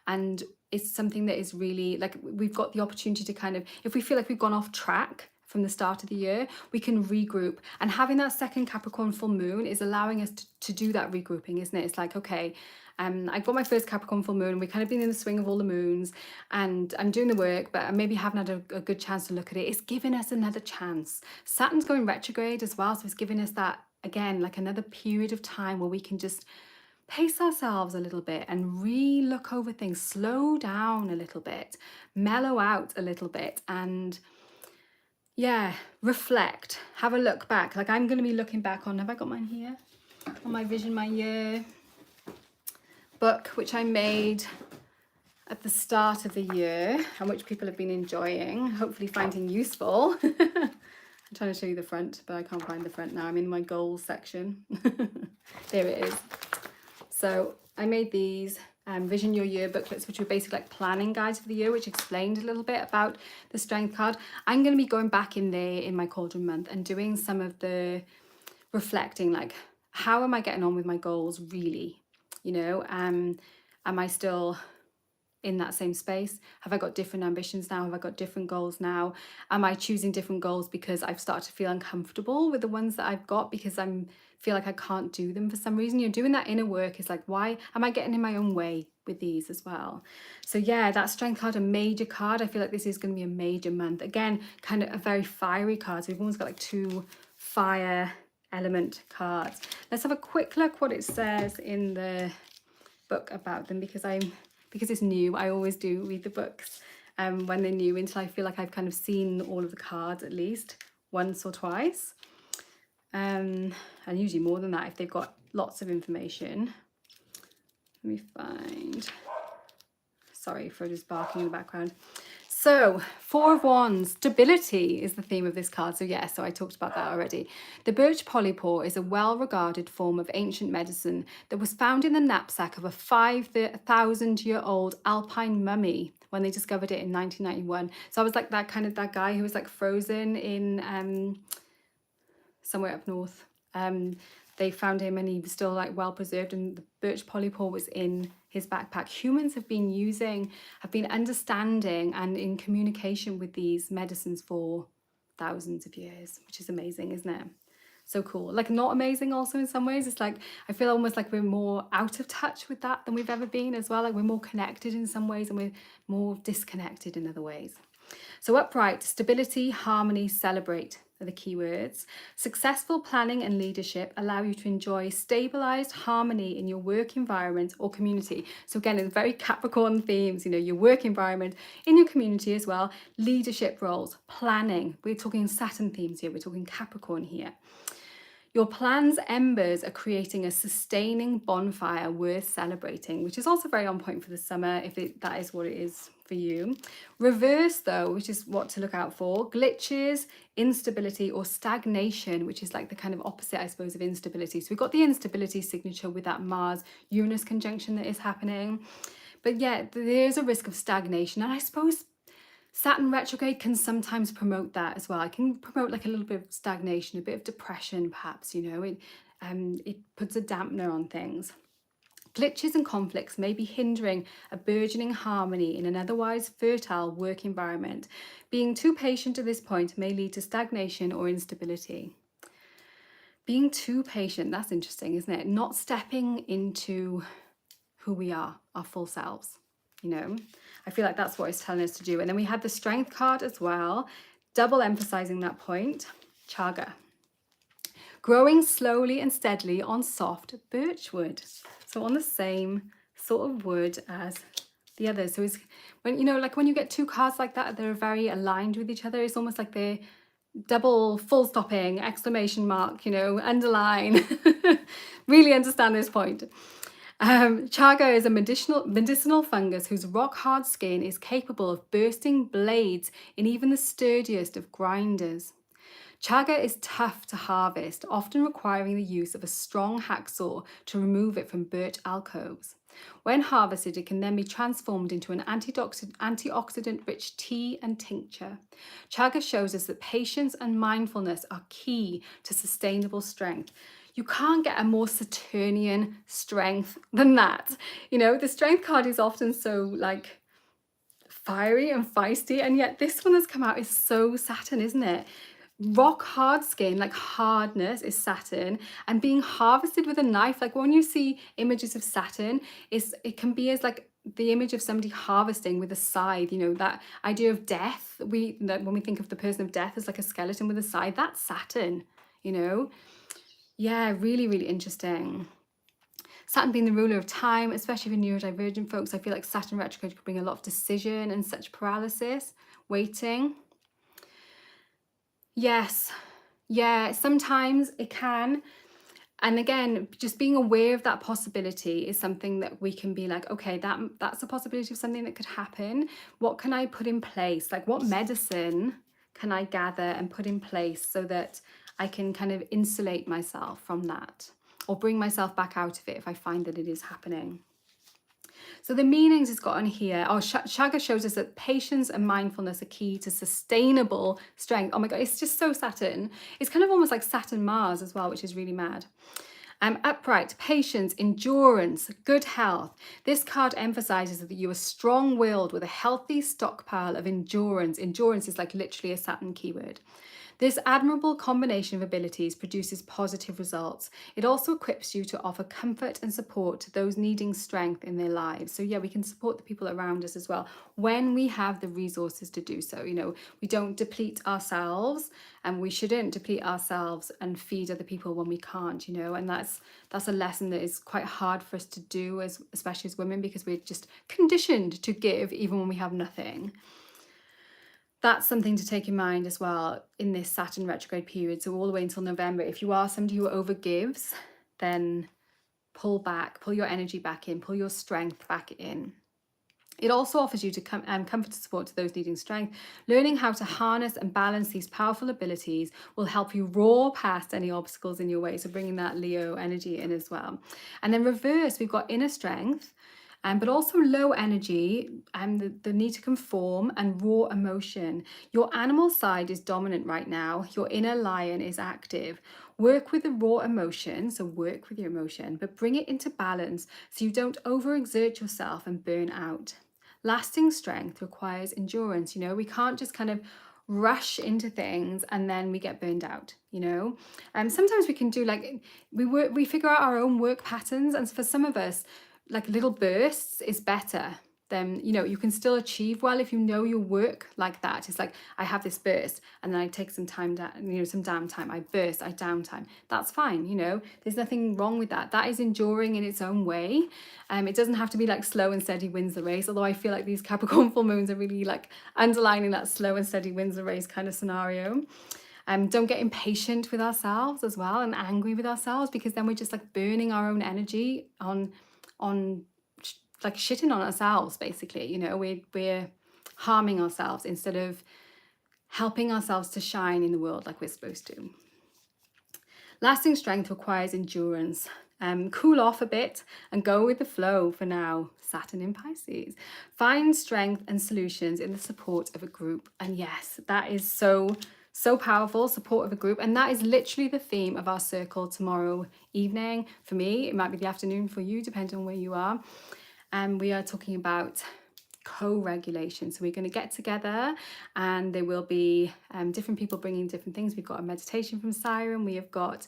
And it's something that is really like, we've got the opportunity to kind of, if we feel like we've gone off track from the start of the year, we can regroup. And having that second Capricorn full moon is allowing us to do that regrouping, isn't it? It's like, okay, I've got my first Capricorn full moon. We've kind of been in the swing of all the moons and I'm doing the work, but I maybe haven't had a good chance to look at it. It's giving us another chance. Saturn's going retrograde as well. So it's giving us that, again, like another period of time where we can just pace ourselves a little bit and re-look over things, slow down a little bit, mellow out a little bit, and yeah, reflect, have a look back. Like I'm going to be looking back on, have I got mine here? On my Vision My Year book, which I made at the start of the year and which people have been enjoying, hopefully finding useful. I'm trying to show you the front, but I can't find the front now. I'm in my goals section. There it is. So I made these Vision Your Year booklets, which were basically like planning guides for the year, which explained a little bit about the Strength card. I'm going to be going back in there in my Cauldron month and doing some of the reflecting, like how am I getting on with my goals really? You know, am I still in that same space? Have I got different ambitions now? Have I got different goals now? Am I choosing different goals because I've started to feel uncomfortable with the ones that I've got because feel like I can't do them for some reason? You're doing that inner work. It's like, why am I getting in my own way with these as well? So yeah, that Strength card, a major card. I feel like this is going to be a major month. Again, kind of a very fiery card. So we've almost got like 2 fire element cards. Let's have a quick look what it says in the book about them, because it's new. I always do read the books when they're new until I feel like I've kind of seen all of the cards at least once or twice, and usually more than that if they've got lots of information. Let me find, sorry for just barking in the background. So, Four of Wands, stability is the theme of this card. So yeah, so I talked about that already. The birch polypore is a well-regarded form of ancient medicine that was found in the knapsack of a 5,000-year-old alpine mummy when they discovered it in 1991. So I was like that guy who was like frozen in somewhere up north. They found him and he was still like well preserved, and the birch polypore was in his backpack. Humans have been understanding and in communication with these medicines for thousands of years, which is amazing, isn't it? So cool. Like, not amazing also in some ways. It's like, I feel almost like we're more out of touch with that than we've ever been as well. Like, we're more connected in some ways and we're more disconnected in other ways. So upright, stability, harmony, celebrate are the key words. Successful planning and leadership allow you to enjoy stabilized harmony in your work environment or community. So again, it's very Capricorn themes, you know, your work environment, in your community as well, leadership roles, planning. We're talking Saturn themes here, we're talking Capricorn here. Your plan's embers are creating a sustaining bonfire worth celebrating, which is also very on point for the summer, if that is what it is for you. Reverse, though, which is what to look out for, glitches, instability, or stagnation, which is like the kind of opposite, I suppose, of instability. So we've got the instability signature with that Mars-Uranus conjunction that is happening. But yeah, there's a risk of stagnation. And I suppose Saturn retrograde can sometimes promote that as well. It can promote like a little bit of stagnation, a bit of depression, perhaps, you know. It puts a dampener on things. Glitches and conflicts may be hindering a burgeoning harmony in an otherwise fertile work environment. Being too patient at this point may lead to stagnation or instability. Being too patient, that's interesting, isn't it? Not stepping into who we are, our full selves, you know. I feel like that's what it's telling us to do. And then we had the Strength card as well, double emphasizing that point. Chaga. Growing slowly and steadily on soft birch wood. So on the same sort of wood as the others. So it's when, you know, like when you get two cards like that, they're very aligned with each other. It's almost like they're double full stopping, exclamation mark, you know, underline. Really understand this point. Chaga is a medicinal fungus whose rock-hard skin is capable of bursting blades in even the sturdiest of grinders. Chaga is tough to harvest, often requiring the use of a strong hacksaw to remove it from birch alcoves. When harvested, it can then be transformed into an antioxidant-rich tea and tincture. Chaga shows us that patience and mindfulness are key to sustainable strength. You can't get a more Saturnian strength than that. You know, the Strength card is often so like fiery and feisty, and yet this one that's come out is so Saturn, isn't it? Rock hard skin, like hardness, is Saturn, and being harvested with a knife. Like when you see images of Saturn, it can be as like the image of somebody harvesting with a scythe, you know, that idea of death. When we think of the person of death as like a skeleton with a scythe, that's Saturn, you know. Yeah, really, really interesting. Saturn being the ruler of time, especially for neurodivergent folks, I feel like Saturn retrograde could bring a lot of decision and such paralysis, waiting. Yes, yeah, sometimes it can. And again, just being aware of that possibility is something that we can be like, okay, that's a possibility of something that could happen. What can I put in place? Like, what medicine can I gather and put in place so that I can kind of insulate myself from that, or bring myself back out of it if I find that it is happening? So the meanings it's got on here, Chaga shows us that patience and mindfulness are key to sustainable strength. Oh my God, it's just so Saturn. It's kind of almost like Saturn Mars as well, which is really mad. Upright, patience, endurance, good health. This card emphasizes that you are strong-willed with a healthy stockpile of endurance. Endurance is like literally a Saturn keyword. This admirable combination of abilities produces positive results. It also equips you to offer comfort and support to those needing strength in their lives. So yeah, we can support the people around us as well when we have the resources to do so. You know, we don't deplete ourselves, and we shouldn't deplete ourselves and feed other people when we can't, you know, and that's a lesson that is quite hard for us to do, especially as women, because we're just conditioned to give even when we have nothing. That's something to take in mind as well in this Saturn retrograde period. So all the way until November, if you are somebody who overgives, then pull back, pull your energy back in, pull your strength back in. It also offers you to comfort and support to those needing strength. Learning how to harness and balance these powerful abilities will help you roar past any obstacles in your way. So bringing that Leo energy in as well. And then reverse, we've got inner strength. but also low energy and the need to conform and raw emotion. Your animal side is dominant right now. Your inner lion is active. Work with the raw emotion, so work with your emotion, but bring it into balance so you don't overexert yourself and burn out. Lasting strength requires endurance. You know, we can't just kind of rush into things and then we get burned out, you know. And sometimes we can do like we figure out our own work patterns, and for some of us, like little bursts is better. Then, you know, you can still achieve well if you know your work like that. It's like, I have this burst and then I take some time down, you know, some downtime. I burst, I downtime. That's fine, you know, there's nothing wrong with that. That is enduring in its own way. It doesn't have to be like slow and steady wins the race, although I feel like these Capricorn full moons are really like underlining that slow and steady wins the race kind of scenario. Don't get impatient with ourselves as well and angry with ourselves, because then we're just like burning our own energy on like shitting on ourselves, basically. You know, we're harming ourselves instead of helping ourselves to shine in the world like we're supposed to. Lasting strength requires endurance. Cool off a bit and go with the flow for now. Saturn in Pisces. Find strength and solutions in the support of a group. And yes, that is so powerful, support of a group. And that is literally the theme of our circle tomorrow evening. For me, it might be the afternoon for you, depending on where you are. And we are talking about co-regulation. So we're going to get together and there will be different people bringing different things. We've got a meditation from Siren. We have got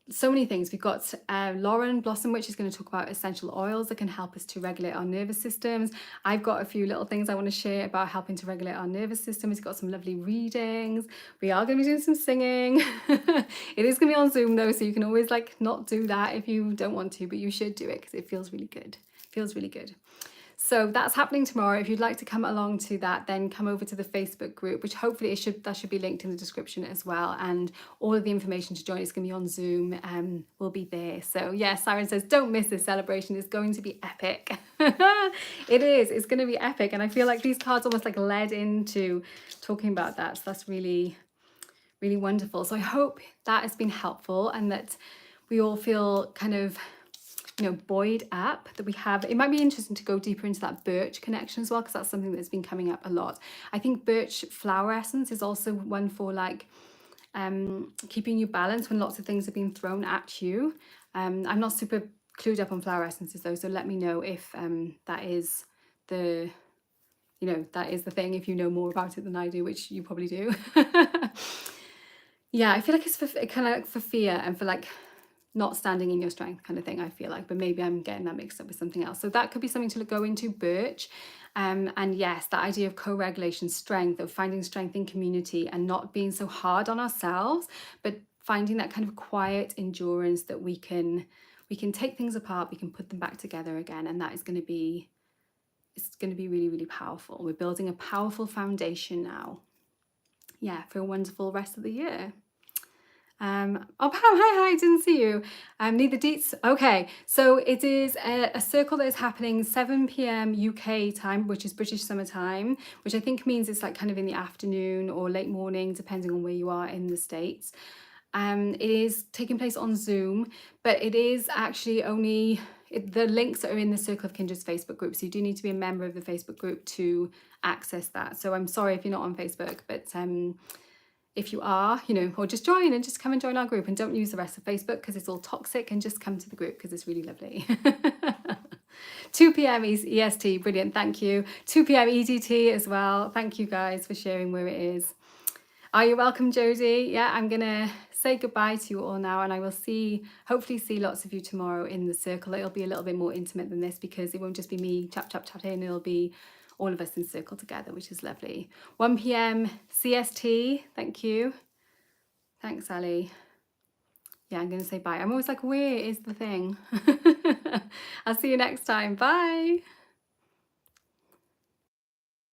so many things. We've got Lauren Blossom, which is going to talk about essential oils that can help us to regulate our nervous systems. I've got a few little things I want to share about helping to regulate our nervous system. We've got some lovely readings. We are going to be doing some singing. It is going to be on Zoom though, so you can always like not do that if you don't want to, but you should do it because it feels really good. Feels really good. So that's happening tomorrow. If you'd like to come along to that, then come over to the Facebook group, which hopefully that should be linked in the description as well. And all of the information to join is going to be on Zoom and will be there. So yeah, Siren says, don't miss this celebration. It's going to be epic. It is. It's going to be epic. And I feel like these cards almost like led into talking about that. So that's really, really wonderful. So I hope that has been helpful and that we all feel kind of, you know, buoyed up, that we have. It might be interesting to go deeper into that birch connection as well, because that's something that's been coming up a lot. I think birch flower essence is also one for like keeping you balanced when lots of things have been thrown at you. I'm not super clued up on flower essences though, so let me know if that is the, you know, that is the thing, if you know more about it than I do, which you probably do. Yeah, I feel like it's for kind of like for fear and for like not standing in your strength kind of thing, I feel like, but maybe I'm getting that mixed up with something else. So that could be something to go into, birch. And yes, that idea of co-regulation, strength, of finding strength in community and not being so hard on ourselves, but finding that kind of quiet endurance that we can take things apart, we can put them back together again. And that is going to be, it's going to be really, really powerful. We're building a powerful foundation now. Yeah, for a wonderful rest of the year. Oh Pam, hi, I didn't see you. Need the deets. Okay, so it is a circle that is happening 7 p.m. UK time, which is British summer time, which I think means it's like kind of in the afternoon or late morning, depending on where you are in the States. It is taking place on Zoom, but it is actually only, the links are in the Circle of Kindred's Facebook group, so you do need to be a member of the Facebook group to access that. So I'm sorry if you're not on Facebook, but if you are, you know, or just join and just come and join our group and don't use the rest of Facebook because it's all toxic, and just come to the group because it's really lovely. 2 p.m. EST, brilliant, thank you. 2 p.m. EDT as well. Thank you guys for sharing where it is. Are you welcome, Jodie? Yeah, I'm gonna say goodbye to you all now, and I will hopefully see lots of you tomorrow in the circle. It'll be a little bit more intimate than this because it won't just be me chatting, it'll be all of us in circle together, which is lovely. 1 p.m. CST, thank you. Thanks, Ali. Yeah, I'm going to say bye. I'm always like, where is the thing? I'll see you next time. Bye.